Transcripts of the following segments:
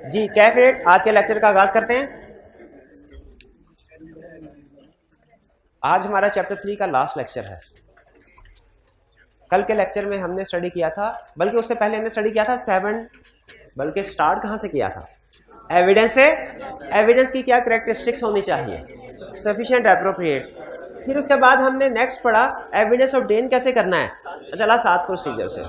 जी cafe आज के lecture का आगाज करते हैं। आज हमारा चैप्टर 3 का लास्ट लेक्चर है। कल के लेक्चर में हमने स्टडी किया था, बल्कि उससे पहले हमने स्टडी किया था 7, बल्कि स्टार्ट कहां से किया था? एविडेंस से। एविडेंस की क्या कैरेक्टरिस्टिक्स होनी चाहिए? Sufficient, appropriate. फिर उसके बाद हमने नेक्स्ट पढ़ा एविडेंस ऑब्टेन कैसे करना है। चला 7 प्रोसीजर से,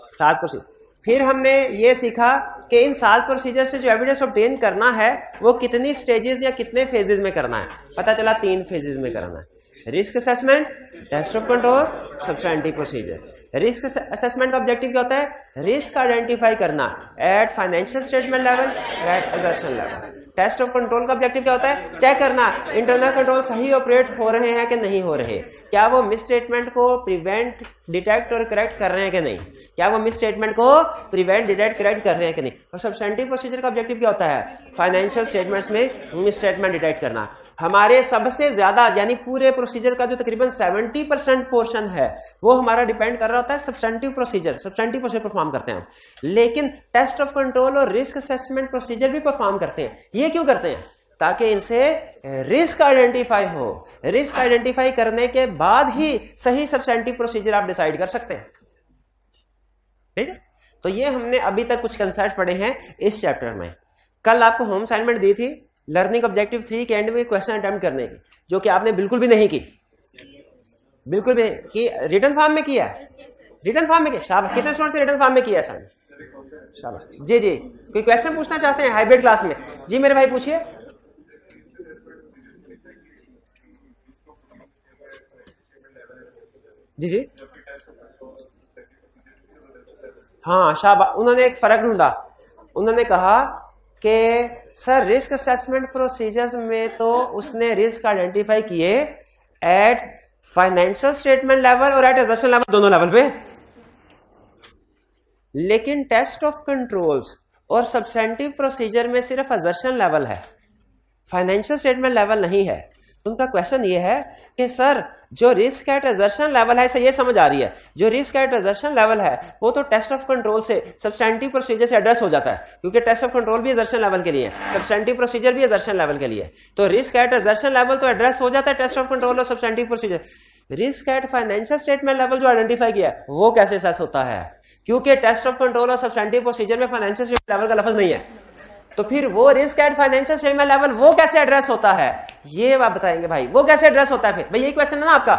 7 प्रोसीजर। फिर हमने ये सीखा कि इन 7 प्रोसीजर से जो एविडेंस ऑब्टेन करना है वो कितनी स्टेजेस या कितने फेजेस में करना है। पता चला 3 फेजेस में करना है। Risk assessment, test of control, substantive procedure. Risk assessment का ऑब्जेक्टिव क्या होता है? रिस्क आइडेंटिफाई करना at financial statement level, at assessment level. Test of control का ऑब्जेक्टिव क्या होता है? चेक करना इंटरनल कंट्रोल सही ऑपरेट हो रहे हैं कि नहीं हो रहे, क्या वो मिस स्टेटमेंट को प्रिवेंट, डिटेक्ट और करेक्ट कर रहे हैं कि नहीं, क्या वो मिस स्टेटमेंट को प्रिवेंट, डिटेक्ट, करेक्ट कर रहे हैं कि नहीं। और सब्सटेंटिव प्रोसीजर का ऑब्जेक्टिव क्या होता है? फाइनेंशियल स्टेटमेंट्स में मिस स्टेटमेंट डिटेक्ट करना। हमारे सबसे ज्यादा यानी पूरे प्रोसीजर का जो तकरीबन 70% पोर्शन है वो हमारा डिपेंड कर रहा होता है substantive procedure. Substantive procedure perform करते हैं हम, लेकिन टेस्ट ऑफ कंट्रोल और रिस्क असेसमेंट प्रोसीजर भी परफॉर्म करते हैं। ये क्यों करते हैं? ताकि इनसे रिस्क आइडेंटिफाई हो। रिस्क आइडेंटिफाई करने के बाद ही सही सब्सटेंटिव प्रोसीजर आप डिसाइड कर सकते हैं। ठीक है, तो ये हमने अभी तक कुछ कंसेप्ट पढ़े हैं इस चैप्टर में। कल आपको होम असाइनमेंट दी थी लर्निंग ऑब्जेक्टिव 3 के एंड में क्वेश्चन अटेम्प्ट करने की, जो कि आपने बिल्कुल भी नहीं की, बिल्कुल भी की। रिटन फॉर्म में किया, रिटन फॉर्म में किया। शाबाश, कितने स्टूडेंट्स ने रिटन फॉर्म में किया सर? शाबाश। जी जी, कोई क्वेश्चन पूछना चाहते हैं हाइब्रिड क्लास में? जी मेरे भाई पूछिए। जी जी, हाँ शाबाश। उन्होंने एक फर्क ढूंढा। उन्होंने कहा कि सर रिस्क असेसमेंट प्रोसीजर्स में तो उसने रिस्क आइडेंटिफाई किए एट फाइनेंशियल स्टेटमेंट लेवल और एट एसेसमेंट लेवल, दोनों लेवल पे, लेकिन टेस्ट ऑफ कंट्रोल्स और सब्सटेंटिव प्रोसीजर में सिर्फ असर्शन लेवल है, फाइनेंशियल स्टेटमेंट लेवल नहीं है। तो उनका क्वेश्चन ये है कि सर जो रिस्क एट असर्शन लेवल है, इसे ये समझ आ रही है, जो रिस्क एट असर्शन लेवल है वो तो टेस्ट ऑफ कंट्रोल से, सब्सटेंटिव प्रोसीजर से एड्रेस हो जाता है, क्योंकि टेस्ट ऑफ कंट्रोल भी असर्शन लेवल के लिए है, सब्सटेंटिव प्रोसीजर भी असर्शन लेवल के लिए। तो रिस्क एट असर्शन लेवल तो एड्रेस हो जाता है टेस्ट ऑफ कंट्रोल और substantive procedure. Risk at financial statement level जो आइडेंटिफाई किया है वो कैसे असेस होता है? क्योंकि टेस्ट ऑफ कंट्रोल और सब्सटेंटिव प्रोसीजर में फाइनेंशियल स्टेटमेंट लेवल का लफ्ज नहीं है। तो फिर वो risk at financial statement level वो कैसे एड्रेस होता है? ये आप बताएंगे भाई, वो कैसे एड्रेस होता है? फिर भाई यही क्वेश्चन है ना आपका।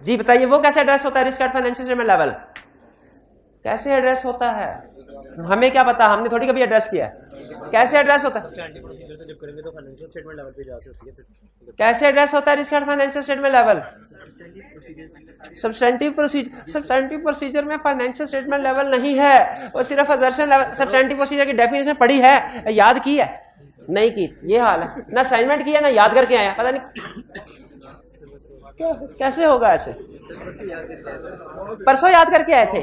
जी बताइए, वो कैसे एड्रेस होता है? Risk at financial statement level कैसे एड्रेस होता है? हमें क्या पता, हमने थोड़ी कभी एड्रेस किया। कैसे एड्रेस होता है? कैसे एड्रेस होता है risk at financial statement level? Substantive procedure, substantive procedure में फाइनेंशियल स्टेटमेंट लेवल नहीं है, वो सिर्फ असर्शन लेवल। सब्सटेंटिव प्रोसीजर की डेफिनेशन पढ़ी है, याद की है? नहीं की। ये हाल है, ना असाइनमेंट किया ना याद करके आया, पता नहीं कैसे होगा ऐसे। परसों याद करके आए थे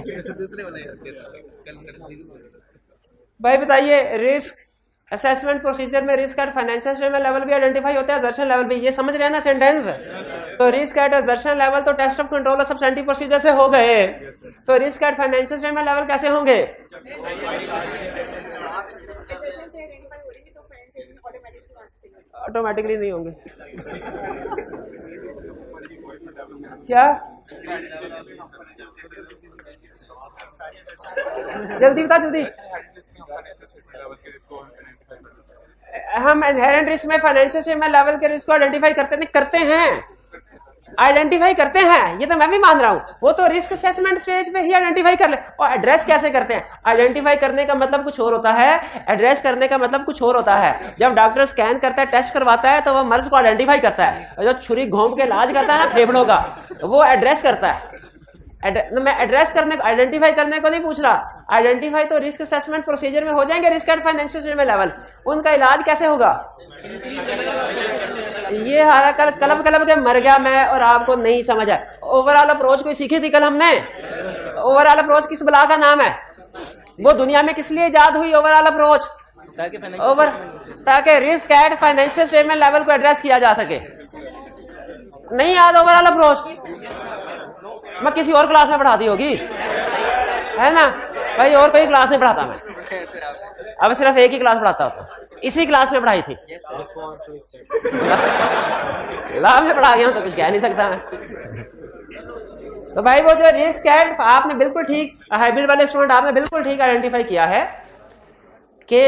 भाई। बताइए, रिस्क असेसमेंट प्रोसीजर में risk at financial statement level भी आइडेंटिफाई होता है, असर्शन लेवल भी। ये समझ रहे हैं ना सेंटेंस? तो रिस्क एट असर्शन लेवल तो टेस्ट ऑफ कंट्रोल और सब्सटेंटिव प्रोसीजर से हो गए, तो risk at financial statement level कैसे होंगे? ऑटोमेटिकली नहीं होंगे। क्या? जल्दी बता, जल्दी। हम इनहेरेंट रिस्क में फाइनेंशियल स्टेटमेंट लेवल के रिस्क को आइडेंटिफाई करते हैं, आइडेंटिफाई करते हैं, ये तो मैं भी मान रहा हूं। वो तो रिस्क असेसमेंट स्टेज पे ही आइडेंटिफाई कर ले। और एड्रेस कैसे करते हैं? आइडेंटिफाई करने का मतलब कुछ और होता है, एड्रेस करने का मतलब कुछ और होता है। जब डॉक्टर स्कैन करता है, टेस्ट करवाता है, तो वो मर्ज को आइडेंटिफाई करता है, और जो छुरी घोंप के इलाज करता है ना फेफड़ों का, वो एड्रेस करता है। मैं एड्रेस करने को, आइडेंटिफाई करने को नहीं पूछ रहा। आइडेंटिफाई तो रिस्क असेसमेंट प्रोसीजर में हो जाएंगे, risk at financial statement level. उनका इलाज कैसे होगा? ये हारा कल कलब के मर गया मैं और आपको नहीं समझ आया। ओवरऑल अप्रोच कोई सीखी थी कल हमने? ओवरऑल अप्रोच किस बला का नाम है? वो दुनिया में किस लिए इजाद हुई ओवरऑल अप्रोच? ताकि risk at financial statement level को एड्रेस किया जा सके। नहीं याद ओवरऑल अप्रोच? मैं किसी और क्लास में पढ़ा दी होगी, है ना भाई, और कोई क्लास नहीं पढ़ाता मैं। अब सिर्फ एक ही क्लास पढ़ाता होता, इसी क्लास में पढ़ाई थी। लाभ में पढ़ा गया हूं तो कुछ कह नहीं सकता मैं। तो भाई वो जो रिस्क एंड, आपने बिल्कुल ठीक, हाइब्रिड वाले स्टूडेंट आपने बिल्कुल ठीक आइडेंटिफाई किया है कि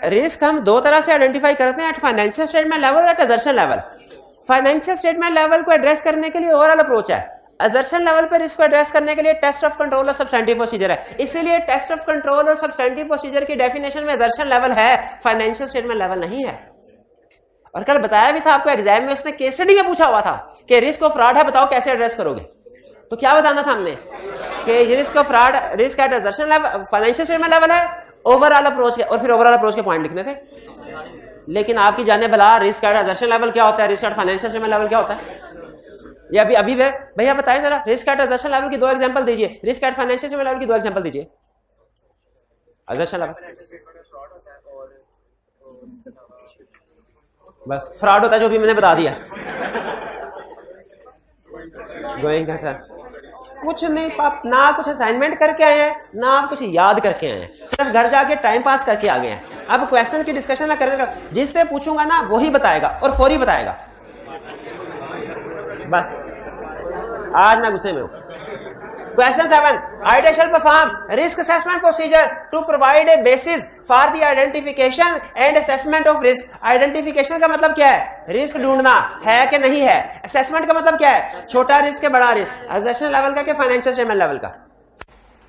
रिस्क हम दो तरह से आइडेंटिफाई करते हैं, एट फाइनेंशियल स्टेटमेंट लेवल और at assertion level. Financial statement level को एड्रेस करने के लिए ओवरऑल अप्रोच है, असर्शन लेवल पर इसको एड्रेस करने के लिए टेस्ट ऑफ कंट्रोल और सब्सटेंटिव प्रोसीजर है। इसीलिए टेस्ट ऑफ कंट्रोल और सब्सटेंटिव प्रोसीजर की डेफिनेशन में असर्शन लेवल है, फाइनेंशियल स्टेटमेंट लेवल नहीं है। और कल बताया भी था आपको एग्जाम में, उसने केस स्टडी में पूछा हुआ था कि रिस्क ऑफ फ्रॉड है, बताओ कैसे एड्रेस करोगे। तो क्या बताना था हमने कि risk of fraud, risk at assertion level, financial statement level है, ओवरऑल अप्रोच के, और फिर ओवरऑल अप्रोच के पॉइंट लिखने थे। लेकिन आपकी जाने भला रिस्क एट असर्शन लेवल क्या होता है, risk at financial statement level क्या होता है, ये अभी भैया बताएं जरा। रिस्क एट असर्शन लेवल की दो एग्जांपल दीजिए, risk at financial statement level की दो एग्जांपल दीजिए। असर्शन लेवल बस फ्रॉड होता है, जो भी मैंने बता दिया। गोइंग का सर कुछ नहीं, आप ना कुछ असाइनमेंट करके आए हैं, ना आप कुछ याद करके आए हैं, सिर्फ घर जाके टाइम पास करके आ गए हैं। अब क्वेश्चन की डिस्कशन में करने का, जिससे पूछूंगा ना वही बताएगा और फौरी बताएगा। बस आज मैं गुस्से में हूं। Question 7. ITA shall perform risk assessment procedure to provide a basis for the identification and assessment of risk. Identification का मतलब क्या है, रिस्क ढूंढना है कि नहीं है। assessment का मतलब क्या है, छोटा रिस्क के बड़ा रिस्क, assertion लेवल का कि फाइनेंशियल स्टेटमेंट लेवल का।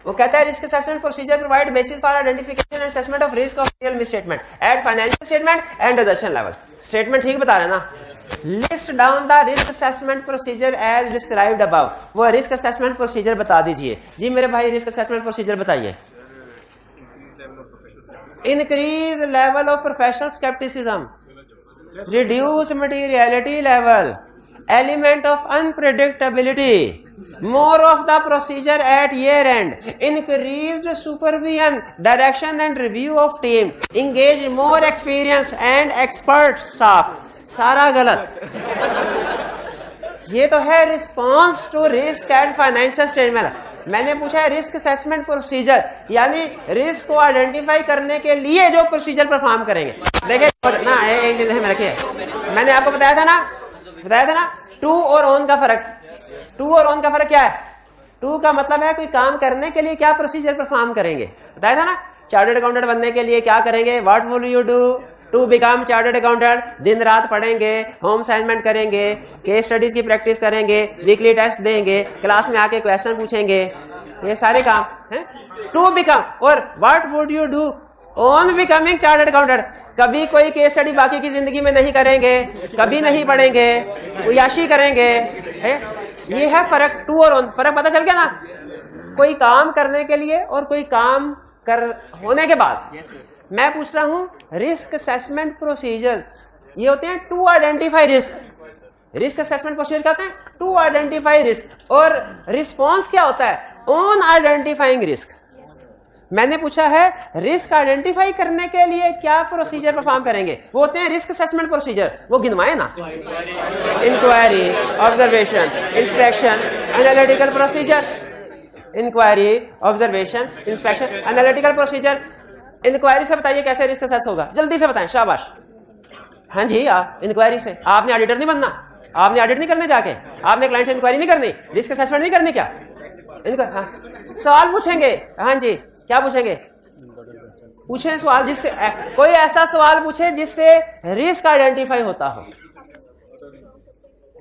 वो कहता है risk assessment procedure provide basis for identification and assessment of risk of real misstatement at financial statement and assertion level. Statement ठीक बता रहे ना। List down the risk assessment procedure as described above. वो risk assessment procedure बता दीजिए जी मेरे भाई, रिस्क असेसमेंट प्रोसीजर बताइए। Increase level of professional scepticism, reduce materiality level, element of unpredictability, more of the procedure at year end, increased supervision, direction and review of team, engage more experienced and expert staff। सारा गलत। ये तो है response to risk and financial statement. मैंने पूछा है risk assessment procedure, यानी risk को आइडेंटिफाई करने के लिए जो प्रोसीजर परफॉर्म करेंगे। देखिए ना, एक चीज में रखिए, मैंने आपको बताया था ना टू और ऑन का फर्क। टू और ऑन का फर्क क्या है, टू का मतलब है कोई काम करने के लिए क्या प्रोसीजर परफॉर्म करेंगे, बताया था ना। चार्टर्ड अकाउंटेंट बनने के लिए क्या करेंगे, what will you do to become chartered accountant. दिन रात पढ़ेंगे, होम असाइनमेंट करेंगे, केस स्टडीज की प्रैक्टिस करेंगे, वीकली टेस्ट देंगे, क्लास में आके क्वेश्चन पूछेंगे, ये सारे काम हैं टू बिकम। और what would you do on becoming chartered accountant. कभी कोई केस स्टडी बाकी की जिंदगी में नहीं करेंगे, कभी नहीं पढ़ेंगे, उयाशी करेंगे, है? ये है फर्क, टू और ऑन। फर्क पता चल गया ना, कोई काम करने के लिए और कोई काम कर होने के बाद। मैं पूछ रहा हूं रिस्क असेसमेंट प्रोसीजर, ये होते हैं to identify risk. Risk assessment procedure क्या होते हैं, टू आइडेंटिफाई रिस्क। और रिस्पॉन्स क्या होता है, ऑन आइडेंटिफाइंग रिस्क। मैंने पूछा है रिस्क आइडेंटिफाई करने के लिए क्या प्रोसीजर परफॉर्म करेंगे, वो होते हैं रिस्क असेसमेंट प्रोसीजर। वो गिनवाए ना, inquiry, observation, inspection, analytical procedure. Inquiry, observation, inspection, analytical procedure. Inquiry से बताइए कैसे रिस्क असेस होगा, जल्दी से बताएं, शाबाश। हाँ जी, इंक्वायरी से। आपने ऑडिटर नहीं बनना, आपने ऑडिट नहीं करने जाके, आपने क्लाइंट से इंक्वायरी नहीं करनी, रिस्क असेसमेंट नहीं करनी क्या? हाँ, सवाल पूछेंगे। हाँ जी, क्या पूछेंगे, पूछे सवाल जिससे कोई ऐसा सवाल पूछे जिससे रिस्क आइडेंटिफाई होता हो।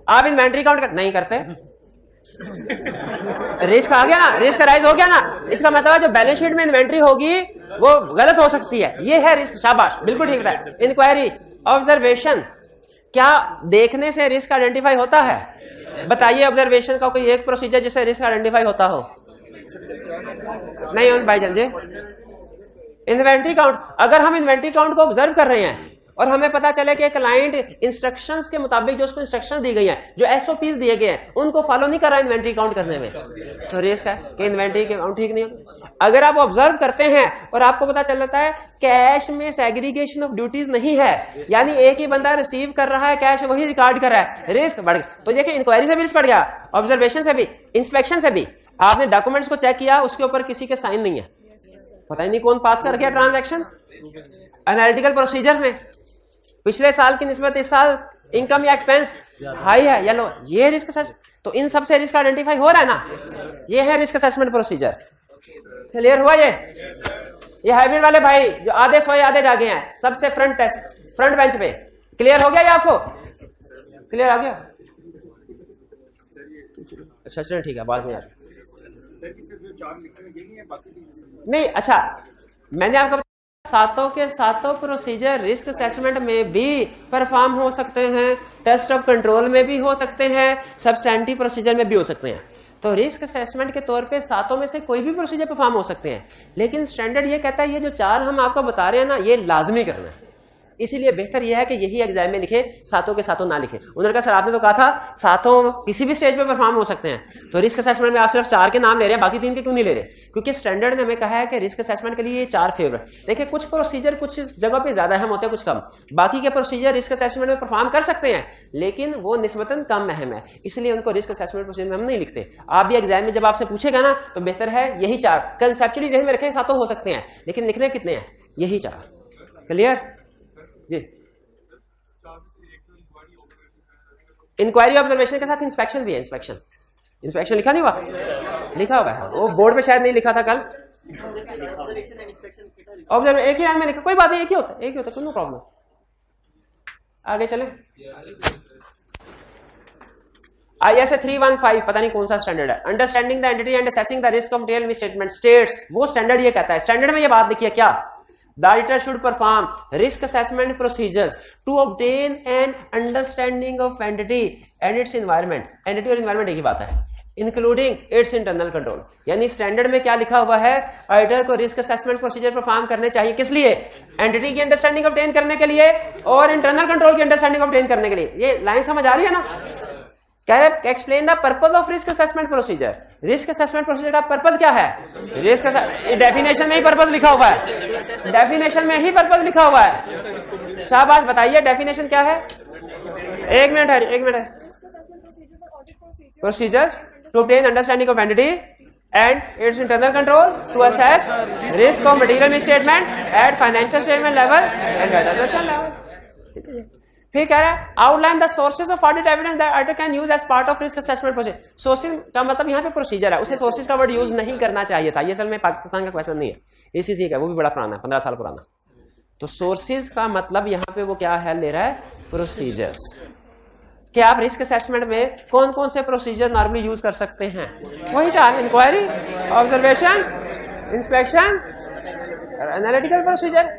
आप इन्वेंट्री काउंट नहीं करते, रिस्क आ गया ना, रिस्क राइज हो गया ना, इसका मतलब है जो बैलेंस शीट में इन्वेंट्री होगी वो गलत हो सकती है, ये है रिस्क। शाबाश, बिल्कुल ठीक है। इंक्वायरी, ऑब्जर्वेशन, क्या देखने से रिस्क आइडेंटिफाई होता है? बताइए ऑब्जर्वेशन का कोई एक प्रोसीजर जिससे रिस्क आइडेंटिफाई होता हो। नहीं ऑन भाईजान जी। इन्वेंट्री काउंट, अगर हम इन्वेंट्री काउंट को ऑब्जर्व कर रहे हैं और हमें पता चले कि क्लाइंट इंस्ट्रक्शंस के मुताबिक जो उसको इंस्ट्रक्शंस दी गई हैं, जो एसओपीज दिए गए हैं, उनको फॉलो नहीं कर रहा इन्वेंट्री काउंट करने में, तो रिस्क है कि इन्वेंट्री काउंट ठीक नहीं होगा। अगर आप ऑब्जर्व करते हैं और आपको पता चल जाता है कैश में सेग्रीगेशन ऑफ ड्यूटीज नहीं है, यानी एक ही बंदा रिसीव कर रहा है कैश, वही रिकॉर्ड कर रहा है, रिस्क बढ़ गया। तो देखिए इंक्वायरी से भी रिस्क बढ़ गया, ऑब्जर्वेशन से भी, इंस्पेक्शन से भी। आपने डॉक्यूमेंट्स को चेक किया, उसके ऊपर किसी के साइन नहीं है, पता ही नहीं कौन पास कर गया ट्रांजैक्शंस, एनालिटिकल प्रोसीजर में पिछले साल की निस्बत इस साल इनकम या एक्सपेंस हाई है या लो, ये रिस्क असेसमेंट। तो इन सबसे रिस्क आइडेंटिफाई हो रहा है ना, ये है रिस्क असेसमेंट प्रोसीजर। क्लियर हुआ ये हाइब्रिड वाले भाई जो आधे सोए आधे जागे हैं, सबसे फ्रंट बेंच पे क्लियर हो गया ये आपको? क्लियर आ गया? अच्छा चलो ठीक है, बाद में यार नहीं। अच्छा मैंने आपको सातों के सातों प्रोसीजर रिस्क असेसमेंट में भी परफॉर्म हो सकते हैं, टेस्ट ऑफ कंट्रोल में भी हो सकते हैं, सब्सटेंटिव प्रोसीजर में भी हो सकते हैं। तो रिस्क असेसमेंट के तौर पे सातों में से कोई भी प्रोसीजर परफॉर्म हो सकते हैं, लेकिन स्टैंडर्ड ये कहता है ये जो चार हम आपको बता रहे हैं ना, ये लाजमी करना है। इसीलिए बेहतर यह है कि यही एग्जाम में लिखे, सातों के सातों ना लिखे। उन्होंने कहा सर आपने तो कहा था सातों किसी भी स्टेज पे परफॉर्म हो सकते हैं, तो रिस्क असेसमेंट में आप सिर्फ चार के नाम ले रहे हैं, बाकी तीन के क्यों नहीं ले रहे? क्योंकि स्टैंडर्ड ने हमें कहा है कि रिस्क असेसमेंट के लिए ये चार फेवर। देखिए कुछ प्रोसीजर कुछ जगह पे ज्यादा अहम होते हैं, कुछ कम। बाकी के प्रोसीजर रिस्क असेसमेंट में परफॉर्म कर सकते हैं, लेकिन वो निस्बतन कम अहम है, इसलिए उनको रिस्क असेसमेंट प्रोसीजर में हम नहीं लिखते। आप भी एग्जाम में जब आपसे पूछेगा ना, तो बेहतर है यही चार कंसेप्चुअली ज़हन में रखें, सातों हो सकते हैं, लेकिन लिखने कितने हैं? यही चार। क्लियर जी? इंक्वायरी ऑब्जर्वेशन के साथ इंस्पेक्शन भी है। इंस्पेक्शन लिखा नहीं हुआ? लिखा हुआ है, वो बोर्ड पे शायद नहीं लिखा था कल। ऑब्जर्व एक ही लाइन में लिखा, कोई बात नहीं, एक ही होता है, कोई नो प्रॉब्लम। आगे चले। ISA 315 पता नहीं कौन सा स्टैंडर्ड है, understanding the entity and assessing the risk of material misstatement states. वो स्टैंडर्ड ये कहता है, स्टैंडर्ड में ये बात लिखी है क्या? The auditor should perform risk assessment procedures to obtain an understanding of entity and its environment. Entity और environment एक ही बात है, including its internal control। यानी स्टैंडर्ड में क्या लिखा हुआ है? ऑडिटर को रिस्क असेसमेंट प्रोसीजर परफॉर्म करने चाहिए, किस लिए? एंटिटी की अंडरस्टैंडिंग ऑब्टेन करने के लिए और इंटरनल कंट्रोल की अंडरस्टैंडिंग ऑब्टेन करने के लिए। ये लाइन समझ आ रही है ना? कह रहे explain the purpose of risk assessment procedure. Risk assessment procedure का पर्पस क्या है? रिस्क डेफिनेशन में ही पर्पस लिखा हुआ है, डेफिनेशन में ही पर्पस लिखा हुआ है। शाबाश, बताइए डेफिनेशन क्या है? एक मिनट है। Procedure to obtain understanding of entity and its internal control to assess risk of material misstatement at financial statement level and transaction level. फिर कह रहा है outline the sources of audit evidence that auditor can use as part of risk assessment procedure. Sources का मतलब यहाँ पे procedure है, उसे सोर्सेज का वर्ड यूज नहीं करना चाहिए था। ये असल में पाकिस्तान का क्वेश्चन नहीं है, ICC का, वो भी बड़ा पुराना है, 15 साल पुराना। तो सोर्सेज का मतलब यहाँ पे वो क्या है ले रहा है? प्रोसीजर्स। कि आप रिस्क असेसमेंट में कौन कौन से प्रोसीजर नॉर्मली यूज कर सकते हैं? वही चार, inquiry, observation, inspection, analytical procedure.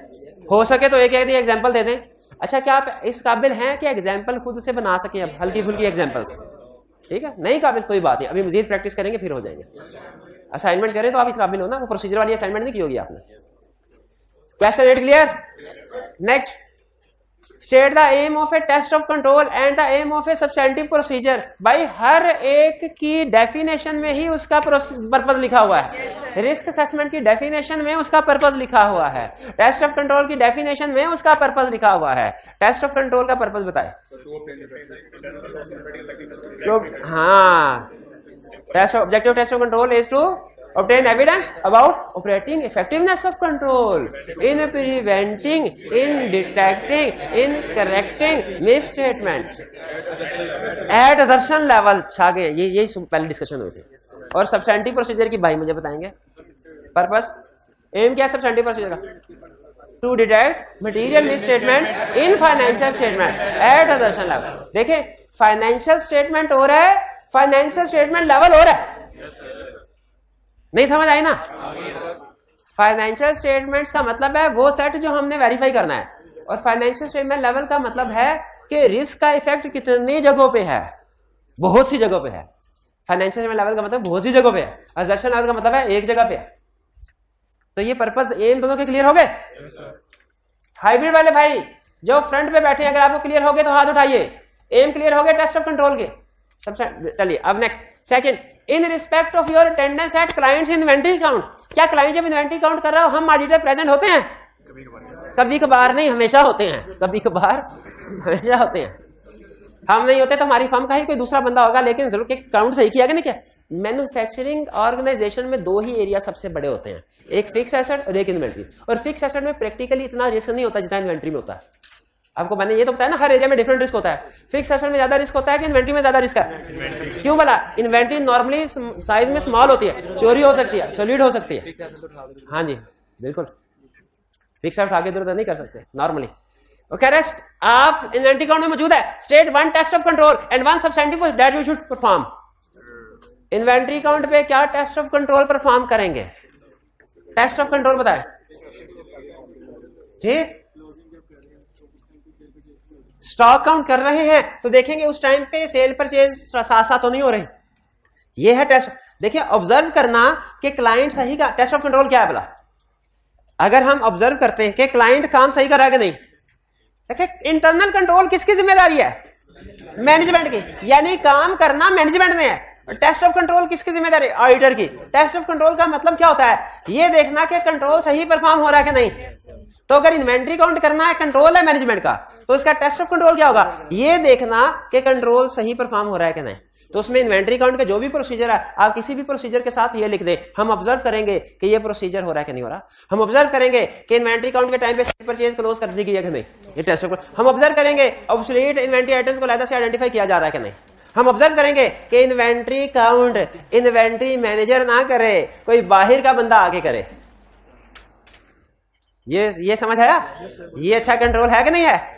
हो सके तो एक एक एग्जाम्पल दे दें। अच्छा क्या आप इस काबिल हैं कि एग्जाम्पल खुद से बना सकें? अब हल्की फुल्की एग्जाम्पल्स, ठीक है? नहीं काबिल कोई बात नहीं, अभी मजीद प्रैक्टिस करेंगे फिर हो जाएंगे। असाइनमेंट करें तो आप इस काबिल हो ना, वो प्रोसीजर वाली असाइनमेंट नहीं की होगी आपने। Question 8 clear? Next, state the aim of a test of control and the aim of a substantive procedure. भाई हर एक की डेफिनेशन में ही उसका पर्पस लिखा हुआ है। रिस्क असेसमेंट की डेफिनेशन में उसका पर्पस लिखा हुआ है, टेस्ट ऑफ कंट्रोल की डेफिनेशन में उसका पर्पस लिखा हुआ है। टेस्ट ऑफ कंट्रोल का पर्पस बताए। हाँ, objective test of control is to obtain evidence about operating effectiveness of control in preventing, in detecting, in correcting misstatement at assertion level। छा गए, यही पहले डिस्कशन हुई थी। और सब्सटेंटिव प्रोसीजर की भाई मुझे बताएंगे पर्पस, एम क्या है सब्सटेंटिव प्रोसीजर का? To detect material misstatement in financial statement at assertion level. देखें फाइनेंशियल स्टेटमेंट हो रहा है, फाइनेंशियल स्टेटमेंट लेवल हो रहा है, नहीं समझ आई ना? फाइनेंशियल स्टेटमेंट्स का मतलब है वो सेट जो हमने वेरीफाई करना है, और फाइनेंशियल स्टेटमेंट लेवल का मतलब है कि रिस्क का इफेक्ट कितनी जगहों पे है, बहुत सी जगहों पे है। फाइनेंशियल स्टेटमेंट लेवल का मतलब बहुत सी जगहों पे है, असर्शन लेवल का मतलब है एक जगह पे। तो ये पर्पस एम दोनों के क्लियर हो गए? हाइब्रिड वाले भाई जो फ्रंट पे बैठे हैं, अगर आपको क्लियर हो गए तो हाथ उठाइए। एम क्लियर हो गए टेस्ट ऑफ कंट्रोल के? सबसे चलिए अब next, second, in respect of your attendance eight clients inventory count. क्या क्लाइंट जब इन्वेंटरी काउंट कर रहा हो हम ऑडिटर प्रेजेंट होते हैं? कभी कभार नहीं, हमेशा होते हैं। कभी कभार हमेशा होते हैं। हम नहीं होते तो हमारी फर्म का ही कोई दूसरा बंदा होगा, लेकिन जरूर के काउंट सही किया कि नहीं किया। मैन्युफैक्चरिंग ऑर्गेनाइजेशन में दो ही एरिया सबसे बड़े होते हैं, एक फिक्स एसेट और एक इन्वेंट्री। और फिक्स एसेट में प्रैक्टिकली इतना रिस्क नहीं होता जितना इन्वेंट्री में होता है। आपको मैंने ये तो बताया ना, हर एरिया में डिफरेंट रिस्क होता है। फिक्स एसेट में ज्यादा रिस्क होता है कि इन्वेंट्री में ज्यादा रिस्क है? क्यों बोला? इन्वेंट्री नॉर्मली साइज में स्मॉल होती है, चोरी हो सकती है, सॉलिड हो सकती है। हाँ जी बिल्कुल, फिक्स एसेट आगे इधर नहीं कर सकते नॉर्मली। ओके रेस्ट, आप इन्वेंट्री अकाउंट में मौजूद है, state one test of control and one substantive that you should perform. Inventory account पे क्या टेस्ट ऑफ कंट्रोल परफॉर्म करेंगे? टेस्ट ऑफ कंट्रोल बताएं जी। स्टॉक काउंट कर रहे हैं तो देखेंगे उस टाइम पे सेल परचेज साथ साथ तो नहीं हो रहे, ये है टेस्ट। देखिए ऑब्जर्व करना कि क्लाइंट सही का टेस्ट ऑफ कंट्रोल क्या है भला। अगर हम ऑब्जर्व करते हैं कि क्लाइंट काम सही कर रहा है कि नहीं, देखिए इंटरनल कंट्रोल किसकी जिम्मेदारी है? मैनेजमेंट की, यानी काम करना मैनेजमेंट में है। टेस्ट ऑफ कंट्रोल किसकी जिम्मेदारी? ऑडिटर की। टेस्ट ऑफ कंट्रोल का मतलब क्या होता है? ये देखना कि कंट्रोल सही परफॉर्म हो रहा है कि नहीं। तो अगर इन्वेंट्री काउंट करना है, कंट्रोल है मैनेजमेंट का, तो इसका टेस्ट ऑफ कंट्रोल क्या होगा? ये देखना कि कंट्रोल सही परफॉर्म हो रहा है कि नहीं। तो उसमें इन्वेंट्री काउंट के जो भी प्रोसीजर है, आप किसी भी प्रोसीजर के साथ ये लिख दें, हम ऑब्जर्व करेंगे कि ये प्रोसीजर हो रहा है कि नहीं हो रहा। हम ऑब्जर्व करेंगे कि इन्वेंट्री काउंट के टाइम पे सेल परचेज क्लोज कर दी गई है कि नहीं, ये टेस्ट ऑफ। हम ऑब्जर्व करेंगे ऑब्सोलीट इन्वेंट्री आइटम को अलग से आइडेंटिफाई किया जा रहा है कि नहीं। हम ऑब्जर्व करेंगे कि इन्वेंट्री काउंट इन्वेंट्री मैनेजर ना करे, कोई बाहर का बंदा आके करे। ये समझ आया? ये अच्छा कंट्रोल है कि नहीं है?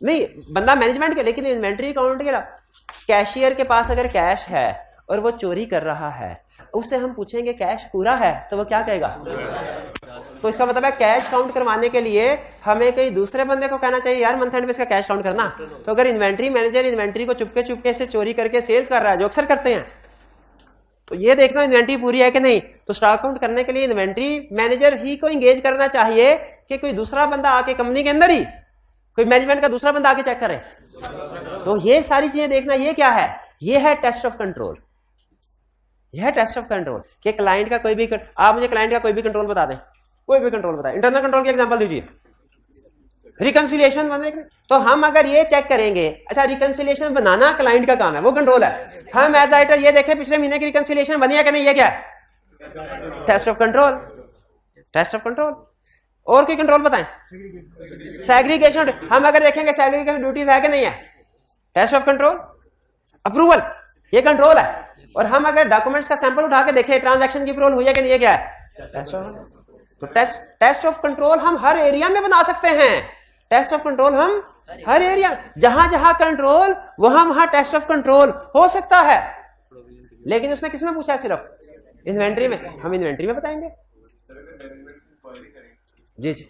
नहीं, बंदा मैनेजमेंट के, लेकिन इन्वेंट्री अकाउंट के कैशियर के पास अगर कैश है और वो चोरी कर रहा है, उससे हम पूछेंगे कैश पूरा है, तो वो क्या कहेगा? तो इसका मतलब है कैश काउंट करवाने के लिए हमें कोई दूसरे बंदे को कहना चाहिए यार मंथ एंड में इसका कैश काउंट करना। तो अगर इन्वेंट्री मैनेजर इन्वेंट्री को चुपके चुपके से चोरी करके सेल कर रहा है, जो अक्सर करते हैं, तो ये देखना इन्वेंट्री पूरी है कि नहीं। तो स्टॉक काउंट करने के लिए इन्वेंट्री मैनेजर ही को एंगेज करना चाहिए कि कोई दूसरा बंदा आके कंपनी के अंदर ही कोई मैनेजमेंट का दूसरा बंदा आके चेक करे। तो ये सारी चीजें देखना, ये क्या है? ये है टेस्ट ऑफ कंट्रोल। यह है टेस्ट ऑफ कंट्रोल कि क्लाइंट का कोई भी, आप मुझे क्लाइंट का कोई भी कंट्रोल बता दें, कोई भी कंट्रोल बताएं। इंटरनल कंट्रोल की एग्जांपल दीजिए। रिकंसिलिएशन बने, तो हम अगर ये चेक करेंगे, अच्छा रिकंसिलिएशन बनाना क्लाइंट का काम है, वो कंट्रोल है। हम एज राइटर ये देखें पिछले महीने की रिकंसिलिएशन बनी है कि नहीं, ये क्या है? Test of control. Test of control. और कोई कंट्रोल बताएं? सेग्रीगेशन, हम अगर देखेंगे सेग्रीगेशन ड्यूटीज है कि नहीं है, टेस्ट ऑफ कंट्रोल। अप्रूवल, ये कंट्रोल है। और हम अगर डॉक्यूमेंट्स का सैंपल उठा के देखें ट्रांजैक्शन की अप्रूवल हुई है कि नहीं, ये क्या है? तो टेस्ट ऑफ कंट्रोल हम हर एरिया में बना सकते हैं। टेस्ट ऑफ कंट्रोल हम हर एरिया, जहां जहां कंट्रोल वहां टेस्ट ऑफ कंट्रोल हो सकता है। लेकिन उसने किसमें पूछा? सिर्फ इन्वेंट्री में। हम इन्वेंट्री में बताएंगे जी जी।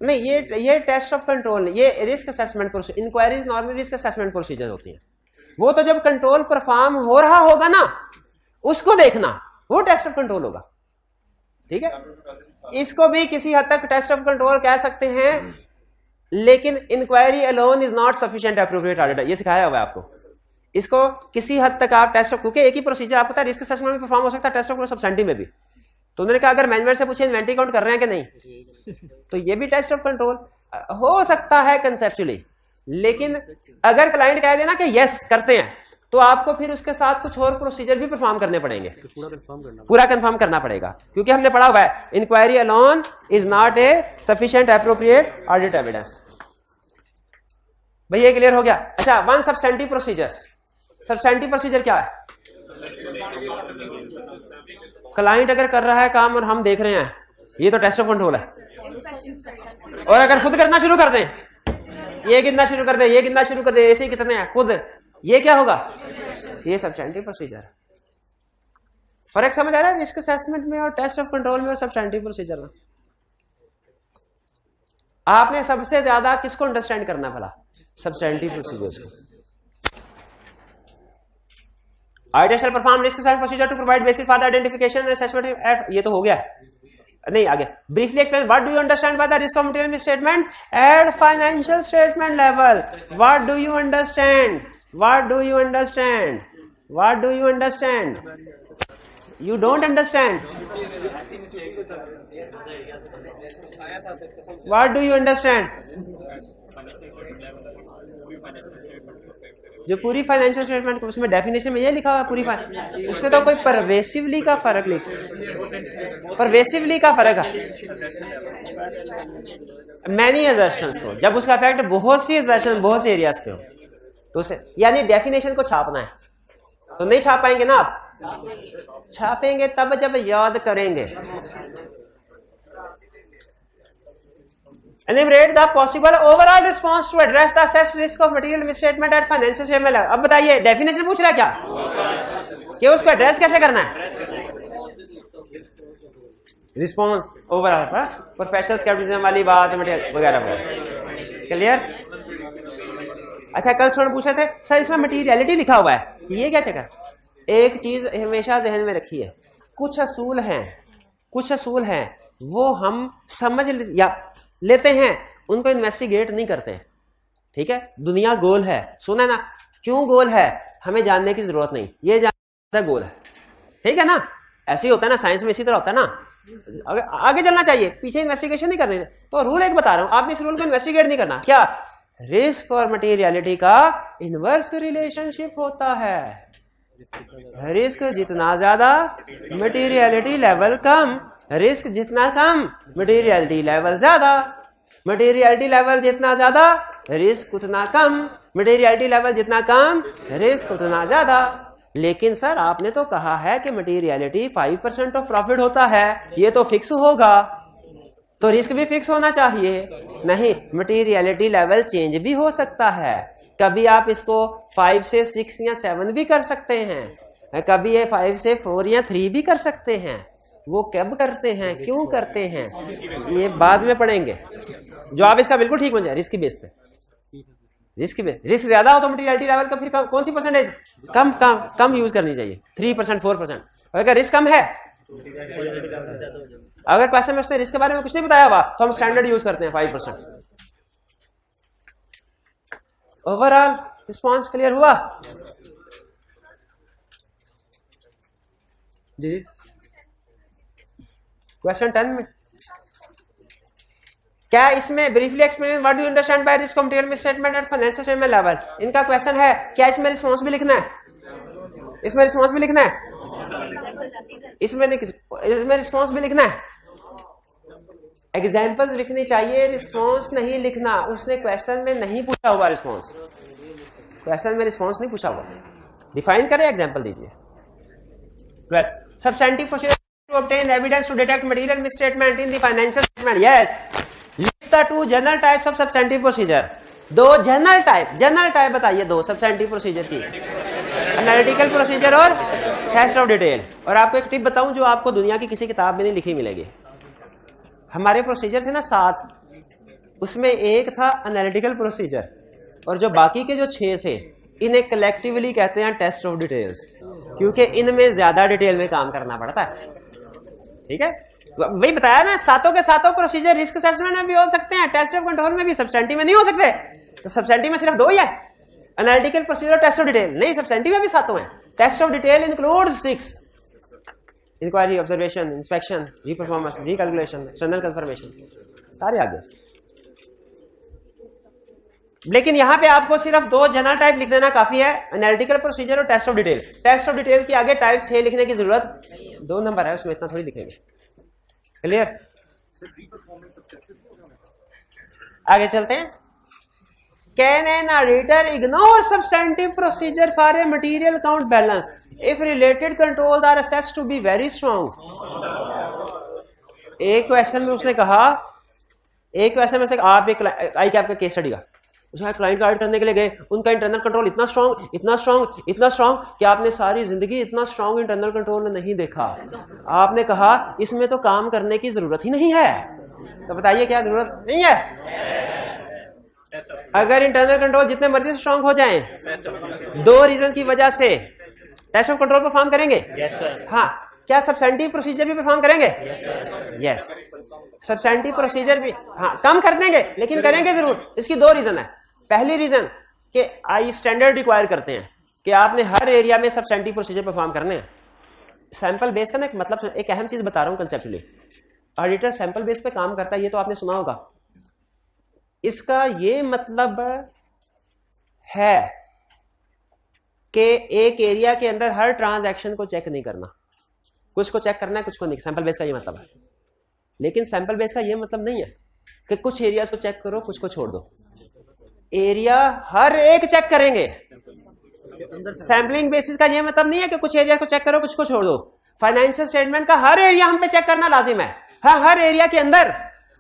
नहीं, ये टेस्ट ऑफ कंट्रोल, ये risk assessment procedure, inquiries normal risk assessment procedure होती है। वो तो जब कंट्रोल परफॉर्म हो रहा होगा ना, उसको देखना, वो टेस्ट ऑफ कंट्रोल होगा। ठीक है, इसको भी किसी हद तक टेस्ट ऑफ कंट्रोल कह सकते हैं, लेकिन inquiry alone is not sufficient appropriate audit, ये सिखाया हुआ है आपको। इसको किसी हद तक आप टेस्ट ऑफ, क्योंकि एक ही प्रोसीजर आपको पता है रिस्क असेसमेंट में परफॉर्म हो सकता है, टेस्ट ऑफ सब्सटेंटिव में भी। तो उन्होंने कहा अगर मैनेजमेंट से पूछे इन्वेंट्री काउंट कर रहे हैं कि नहीं, तो ये भी टेस्ट ऑफ कंट्रोल हो सकता है कंसेप्चुअली। लेकिन अगर क्लाइंट कह देना कि यस करते हैं, तो आपको फिर उसके साथ कुछ और प्रोसीजर भी परफॉर्म करने पड़ेंगे, पूरा कंफर्म करना पड़ेगा, क्योंकि हमने पढ़ा हुआ है inquiry alone is not a sufficient appropriate audit evidence. भैया क्लियर हो गया? अच्छा, one substantive procedure. Substantive procedure क्या है? क्लाइंट अगर कर रहा है काम और हम देख रहे हैं, ये तो टेस्ट ऑफ कंट्रोल है। और अगर खुद करना शुरू कर दें, ये कितना शुरू कर दे, ये कितना शुरू कर दे, ऐसे ही कितने हैं खुद, ये क्या होगा? ये सब्सटेंटिव प्रोसीजर है। फर्क समझ आ रहा है रिस्क असेसमेंट में और टेस्ट ऑफ कंट्रोल में और सब्सटेंटिव प्रोसीजर में? आपने सबसे ज्यादा किसको अंडरस्टैंड करना भला? सब्सटेंटिव प्रोसीजर्स को। Auditor shall perform risk assessment procedure to provide basis for the identification and assessment at, ये तो हो गया, नहीं आगे। Briefly explain what do you understand by the risk of material statement at financial statement level. What do you understand? What do you understand? What do you understand? You don't understand? What do you understand? जो पूरी financial statement उसमें definition में ये लिखा हुआ है पूरी उसने तो कोई परवेसिवली का फर्क लिखा, परवेसिवली का फर्क है मैनी असर्शंस को, जब उसका इफेक्ट बहुत सी असर्शन बहुत से एरियाज पे हो तो उसे यानी डेफिनेशन को छापना है, तो नहीं छाप पाएंगे ना आप, छापेंगे तब जब याद करेंगे। Enumerate the possible overall response to address the assessed risk of material misstatement at financial statement level। अब बताइए डेफिनेशन पूछ रहा है क्या कि उसको एड्रेस कैसे करना है, रिस्पॉन्स ओवरऑल पर प्रोफेशनल स्केप्टिसिज्म वाली बात मटेरियल वगैरह वगैरह, क्लियर। अच्छा कल स्टूडेंट पूछ रहे थे सर इसमें मटीरियलिटी लिखा हुआ है, ये क्या चक्कर, एक चीज हमेशा जहन में रखिए, कुछ असूल हैं वो हम समझ या लेते हैं, उनको इन्वेस्टिगेट नहीं करते, ठीक है। दुनिया गोल है, सुना ना, क्यों गोल है हमें जानने की जरूरत नहीं, ये जानना गोल है, ठीक है ना। ऐसे ही होता है ना, साइंस में इसी तरह होता है ना, आगे चलना चाहिए, पीछे इन्वेस्टिगेशन नहीं करनी। तो रूल एक बता रहा हूं, आपने इस रूल को इन्वेस्टिगेट नहीं करना, क्या रिस्क और मटीरियलिटी का इनवर्स रिलेशनशिप होता है, रिस्क जितना ज्यादा मटीरियलिटी लेवल कम, रिस्क जितना कम मटेरियलिटी लेवल ज्यादा, मटेरियलिटी लेवल जितना ज्यादा रिस्क उतना कम, मटेरियलिटी लेवल जितना कम रिस्क उतना ज्यादा। लेकिन सर आपने तो कहा है कि मटेरियलिटी 5% ऑफ प्रॉफिट होता है, ये तो फिक्स होगा, तो रिस्क भी फिक्स होना चाहिए। नहीं, मटेरियलिटी लेवल चेंज भी हो सकता है, कभी आप इसको 5 से 6 या 7 भी कर सकते हैं, कभी ये 5 से 4 या 3 भी कर सकते हैं। वो कब करते हैं, क्यों करते हैं, ये बाद में पढ़ेंगे। जो आप इसका बिल्कुल ठीक बन जाए, रिस्क बेस पे, रिस्क ज्यादा हो तो मटेरियलिटी लेवल का फिर कौन सी परसेंटेज कम यूज करनी चाहिए, 3% 4%। अगर रिस्क कम है, अगर क्वेश्चन में उसने रिस्क के बारे में कुछ नहीं बताया हुआ तो हम स्टैंडर्ड यूज करते हैं 5%। ओवरऑल रिस्पॉन्स क्लियर हुआ जी। क्वेश्चन 10 में क्या इसमें briefly explain what do you understand by risk of material misstatement at financial statement level. इनका क्वेश्चन है क्या इसमें रिस्पांस भी लिखना है, इसमें रिस्पांस भी लिखना है, इसमें रिस्पांस भी लिखना है, एग्जांपल्स लिखनी चाहिए, रिस्पांस नहीं लिखना। उसने क्वेश्चन में नहीं पूछा हुआ रिस्पांस, क्वेश्चन में रिस्पांस नहीं पूछा हुआ, डिफाइन करें, एग्जांपल दीजिए। Substantive procedure to obtain evidence to detect material misstatement in the financial statement. Yes. List the 2 general types of substantive procedure. 2 general type बताइए, 2 सब्सटेंटिव प्रोसीजर की, एनालिटिकल प्रोसीजर और test of detail. और आपको एक tip बताऊं जो आपको दुनिया की किसी किताब में नहीं लिखी मिलेगी। हमारे प्रोसीजर थे ना 7, उसमें एक था एनालिटिकल प्रोसीजर, और जो बाकी के जो 6 थे इन्हें कलेक्टिवली कहते हैं टेस्ट ऑफ डिटेल्स, क्योंकि इनमें ज्यादा डिटेल में काम करना पड़ता है, ठीक है। वही बताया ना, सातों के सातों प्रोसीजर रिस्क असेसमेंट में भी हो सकते हैं, टेस्ट ऑफ कंट्रोल में भी, सब्सटेंटिव में नहीं हो सकते। तो सब्सटेंटिव में सिर्फ 2 ही है, analytical procedure, test of detail. नहीं, सब्सटेंटिव में भी 7 हैं। Test of detail includes 6: inquiry, observation, inspection, reperformance, recalculation, external confirmation, सारे आगे। लेकिन यहां पे आपको सिर्फ 2 जनरल टाइप लिख देना काफी है, एनालिटिकल प्रोसीजर और test of detail. Test of detail के आगे टाइप 6 लिखने की जरूरत 2 नंबर है, उसमें इतना थोड़ी लिखेंगे। क्लियर? आगे चलते हैं। Can an auditor ignore substantive procedure for a material account balance if related controls are assessed to be very strong. एक क्वेश्चन में उसने कहा, आप एक आई कैप का केस स्टडी का, उसका क्लाइंट का ऑडिट करने के लिए गए, उनका इंटरनल कंट्रोल इतना स्ट्रॉन्ग कि आपने सारी जिंदगी इतना स्ट्रॉन्ग इंटरनल कंट्रोल नहीं देखा। आपने कहा इसमें तो काम करने की जरूरत ही नहीं है, तो बताइए क्या जरूरत नहीं है? अगर इंटरनल कंट्रोल जितने मर्जी स्ट्रॉन्ग हो जाएं, 2 रीजन की वजह से टेस्ट ऑफ कंट्रोल परफॉर्म करेंगे। हाँ, क्या सब्सटेंटिव प्रोसीजर भी परफॉर्म करेंगे? यस, सब्सटेंटिव प्रोसीजर भी हाँ कम कर देंगे, लेकिन करेंगे जरूर। इसकी 2 रीजन है। पहली रीजन कि आई स्टैंडर्ड रिक्वायर करते हैं कि आपने हर एरिया में सब्सटेंटिव प्रोसीजर परफॉर्म करने हैं। सैंपल बेस का ना एक मतलब, एक अहम चीज बता रहा हूं कंसेप्चुअली। ऑडिटर सैंपल बेस पे काम करता है, ये तो आपने सुना होगा। इसका ये मतलब है कि एक एरिया के अंदर हर ट्रांजैक्शन को चेक नहीं करना, कुछ को चेक करना है कुछ को नहीं। सैंपल बेस का ये मतलब है। लेकिन सैंपल बेस का ये मतलब नहीं है कि कुछ एरियाज को चेक करो कुछ को छोड़ दो। एरिया हर एक चेक करेंगे। सैंपलिंग बेसिस का ये मतलब नहीं है कि कुछ एरिया को चेक करो कुछ को छोड़ दो। फाइनेंशियल स्टेटमेंट का हर एरिया हम पे चेक करना लाजिम है। हाँ, हर एरिया के अंदर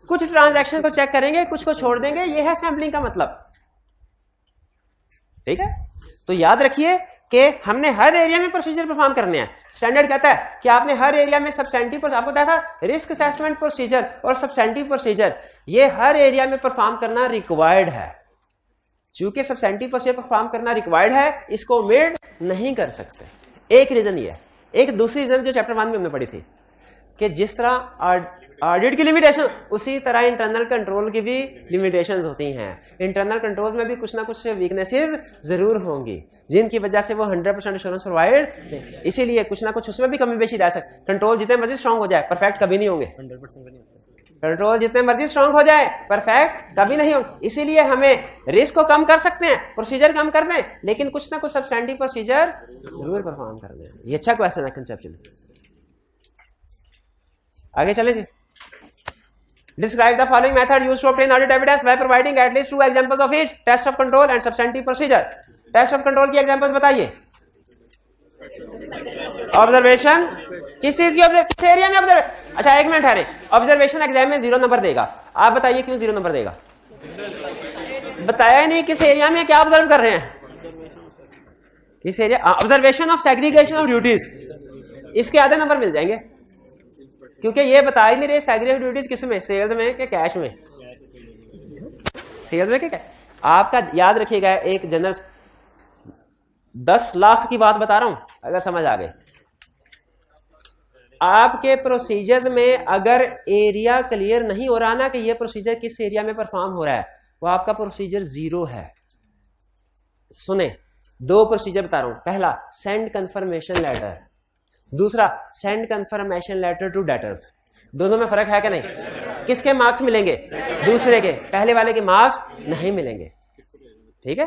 कुछ ट्रांजैक्शन को चेक करेंगे कुछ को छोड़ देंगे, ये है सैंपलिंग का मतलब। ठीक है, तो याद रखिए कि हमने हर एरिया में प्रोसीजर परफॉर्म करने हैं। स्टैंडर्ड कहता है कि आपने हर एरिया में सब्सटेंटिव, आपको बताया था रिस्क असेसमेंट प्रोसीजर और सब्सटेंटिव प्रोसीजर, ये हर एरिया में परफॉर्म करना रिक्वायर्ड है। चूंकि सब्सटेंटिव प्रोसीजर परफॉर्म करना रिक्वायर्ड है, इसको ओमिट नहीं कर सकते। एक रीजन ये है। एक दूसरी रीजन जो चैप्टर 1 में हमने पढ़ी थी कि जिस तरह ऑडिट की लिमिटेशन, उसी तरह इंटरनल कंट्रोल की भी लिमिटेशंस होती हैं। इंटरनल कंट्रोल में भी कुछ ना कुछ वीकनेसेस जरूर होंगी जिनकी वजह से वो 100% एश्योरेंस प्रोवाइड, इसीलिए कुछ ना कुछ उसमें भी कमी बेशी रह सकती। कंट्रोल जितने मर्जी स्ट्रांग हो जाए परफेक्ट कभी नहीं होंगे। कंट्रोल जितने मर्जी स्ट्रांग हो जाए परफेक्ट कभी नहीं होंगे। इसीलिए हमें रिस्क को कम कर सकते हैं, प्रोसीजर कम कर दें, लेकिन कुछ ना कुछ सब्सटेंटिव प्रोसीजर जरूर परफॉर्म कर दें। ये अच्छा क्वेश्चन है कंसेप्चुअली। आगे चले जी। Describe the following method used to obtain audit evidence by providing at least 2 examples of each test of control and substantive procedure. Test of control की examples बताइए। Observation, किस चीज की किस एरिया में ऑब्जर्वेशन? अच्छा एक मिनट है, ऑब्जर्वेशन एग्जाम में 0 नंबर देगा। आप बताइए क्यों 0 नंबर देगा? बताया ही नहीं किस एरिया में क्या ऑब्जर्व कर रहे हैं। किस area? Observation of segregation of duties, इसके आधे नंबर मिल जाएंगे क्योंकि ये बता ही नहीं रहे सेग्रीगेटेड ड्यूटीज किस में, सेल्स में कि कैश में। सेल्स में कि कैश। आपका याद रखिएगा, एक जनरल 10 लाख की बात बता रहा हूं, अगर समझ आ गए। आपके प्रोसीजर्स में अगर एरिया क्लियर नहीं हो रहा ना कि ये प्रोसीजर किस एरिया में परफॉर्म हो रहा है, वो आपका प्रोसीजर 0 है। सुने, 2 प्रोसीजर बता रहा हूं। पहला सेंड कंफर्मेशन लेटर, दूसरा send confirmation letter to debtors. दोनों में फर्क है कि नहीं? किसके मार्क्स मिलेंगे? दूसरे के। पहले वाले के मार्क्स नहीं मिलेंगे। ठीक है,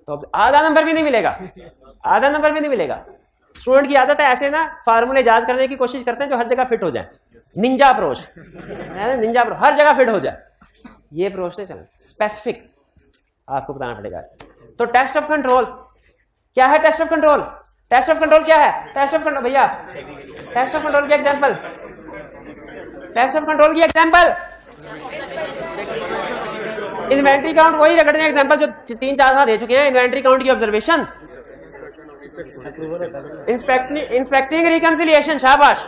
तो आधा नंबर भी नहीं मिलेगा, आधा नंबर भी नहीं मिलेगा। स्टूडेंट की आदत है ऐसे ना फार्मूले याद करने की कोशिश करते हैं जो हर जगह फिट हो जाए। निंजा अप्रोच, निंजा अप्रोच हर जगह फिट हो जाए, ये अप्रोच नहीं चलना। स्पेसिफिक आपको बताना पड़ेगा। तो टेस्ट ऑफ कंट्रोल क्या है? Test of control, test of control क्या है? टेस्ट ऑफ कंट्रोल भैया, टेस्ट ऑफ कंट्रोल की एग्जांपल, टेस्ट ऑफ कंट्रोल की एग्जांपल इन्वेंट्री काउंट, वही रगड़ने एग्जांपल जो 3-4 साल दे चुके हैं। इन्वेंट्री काउंट की ऑब्जर्वेशन, इंस्पेक्टिंग रिकंसिलिएशन, शाबाश।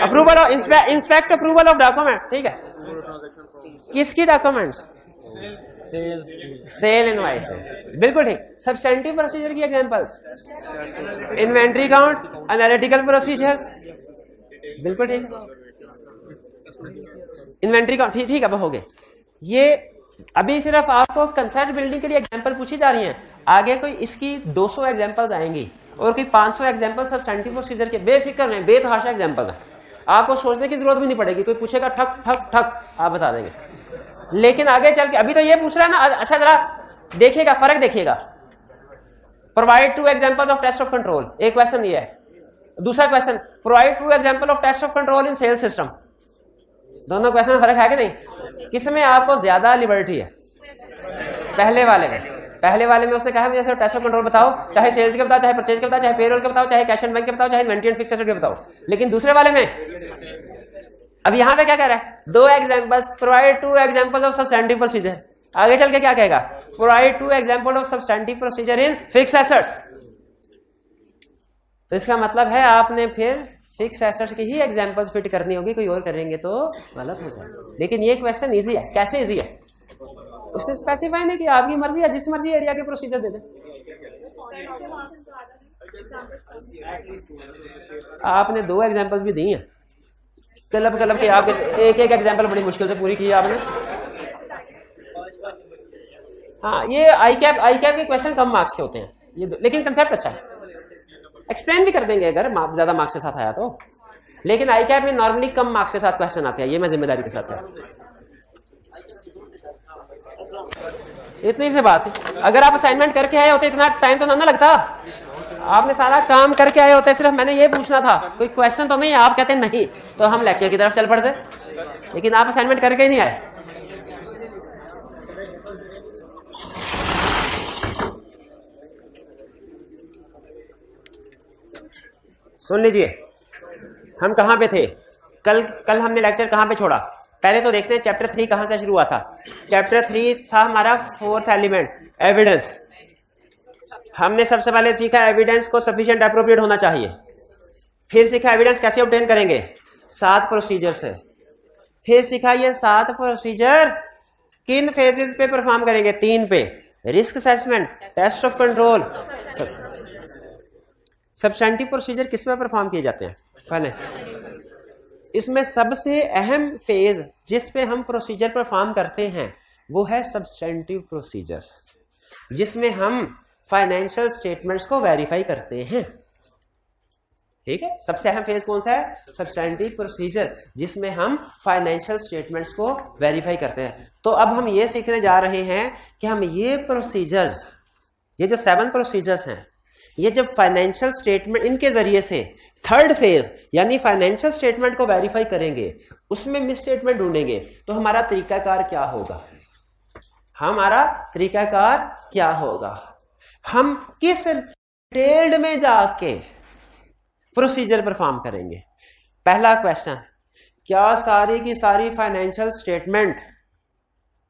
Approval of inspect approval of document, ठीक है। किसकी डॉक्यूमेंट्स? सेल इनवॉइसेस, बिल्कुल ठीक। सब्सटेंटिव प्रोसीजर की examples, inventory count, analytical procedure, बिल्कुल ठीक। इन्वेंट्री काउंट, ठीक है, वो हो गए। ये अभी सिर्फ आपको कंसेप्ट बिल्डिंग के लिए एग्जांपल पूछी जा रही हैं। आगे कोई इसकी 200 एग्जांपल्स आएंगी और कोई 500 एग्जांपल सब्सटेंटिव प्रोसीजर के। बेफिक्र रहें, बेतहाशा एग्जांपल है, आपको सोचने की जरूरत भी नहीं पड़ेगी। कोई पूछेगा ठक ठक ठक आप बता देंगे। लेकिन आगे चल के, अभी तो ये पूछ रहा है ना, अच्छा जरा देखिएगा, फर्क देखिएगा। Provide 2 examples of test of control, एक क्वेश्चन ये है। दूसरा question provide 2 example of test of control in sales system. दोनों क्वेश्चन में फर्क है कि नहीं? किसमें आपको ज्यादा लिबर्टी है? पहले वाले में। पहले वाले में उसने कहा मुझे टेस्ट ऑफ कंट्रोल बताओ, चाहे सेल्स के बताओ, चाहे परचेज के बताओ, चाहे पेरोल के बताओ, चाहे कैश एंड बैंक के बताओ, चाहे इन्वेंटरी एंड फिक्स्ड एसेट के बताओ। लेकिन दूसरे वाले में अब यहां पे क्या कह रहा है? 2 examples, provide 2 examples of substantive procedure. आगे चल के क्या कहेगा? Provide 2 example of substantive procedure in fixed assets. तो इसका मतलब है आपने फिर फिक्स एसेट्स की ही एग्जांपल्स फिट करनी होगी, कोई और करेंगे तो गलत हो जाएगा। लेकिन ये क्वेश्चन इजी है। कैसे इजी है? उसने स्पेसिफाई नहीं किया, आपकी मर्जी है, जिस मर्जी एरिया के प्रोसीजर दे दे। आपने 2 एग्जांपल्स भी दी हैं, कलब कलब के आपके एक एग्जांपल बड़ी मुश्किल से पूरी की आपने। हाँ, ये आई कैप के क्वेश्चन कम मार्क्स के होते हैं ये, लेकिन कंसेप्ट अच्छा है। एक्सप्लेन भी कर देंगे अगर ज्यादा मार्क्स के साथ आया तो। लेकिन आई कैप में नॉर्मली कम मार्क्स के साथ क्वेश्चन आते हैं, ये मैं जिम्मेदारी के साथ है। इतनी सी बात है। अगर आप असाइनमेंट करके आए होते इतना टाइम तो ना लगता, आपने सारा काम करके आए होते, सिर्फ मैंने ये पूछना था कोई क्वेश्चन तो नहीं है, आप कहते नहीं तो हम लेक्चर की तरफ चल पड़ते, लेकिन आप असाइनमेंट करके ही नहीं आए। सुन लीजिए, हम कहां पे थे कल हमने लेक्चर कहां पे छोड़ा। पहले तो देखते हैं चैप्टर 3 कहां से शुरू हुआ था। चैप्टर 3 था हमारा फोर्थ एलिमेंट, एविडेंस। हमने सबसे पहले सीखा एविडेंस को सफिशिएंट एप्रोप्रिएट होना चाहिए। फिर सीखा एविडेंस कैसे ऑब्टेन करेंगे, 7 प्रोसीजर से। फिर सीखा ये 7 प्रोसीजर किन फेजेस पे परफॉर्म करेंगे, 3 पे, risk assessment, test of control, substantive procedure किस में परफॉर्म किए जाते हैं, पहले इसमें सबसे अहम फेज जिस पे हम प्रोसीजर परफॉर्म करते हैं वो है सब्सटेंटिव प्रोसीजर्स, जिसमें हम फाइनेंशियल स्टेटमेंट्स को वेरीफाई करते हैं। ठीक है, सबसे अहम फेज कौन सा है, सब्सटेंटिव प्रोसीजर, जिसमें हम फाइनेंशियल स्टेटमेंट्स को वेरीफाई करते हैं। तो अब हम ये सीखने जा रहे हैं कि हम ये प्रोसीजर्स, ये जो 7 प्रोसीजर्स हैं, ये जब फाइनेंशियल स्टेटमेंट इनके जरिए से थर्ड फेज यानी फाइनेंशियल स्टेटमेंट को वेरीफाई करेंगे, उसमें मिस स्टेटमेंट ढूंढेंगे, तो हमारा तरीकाकार क्या होगा, हमारा तरीकाकार क्या होगा, हम किस डिटेल्ड में जाके प्रोसीजर परफॉर्म करेंगे। पहला क्वेश्चन, क्या सारी की सारी financial statement,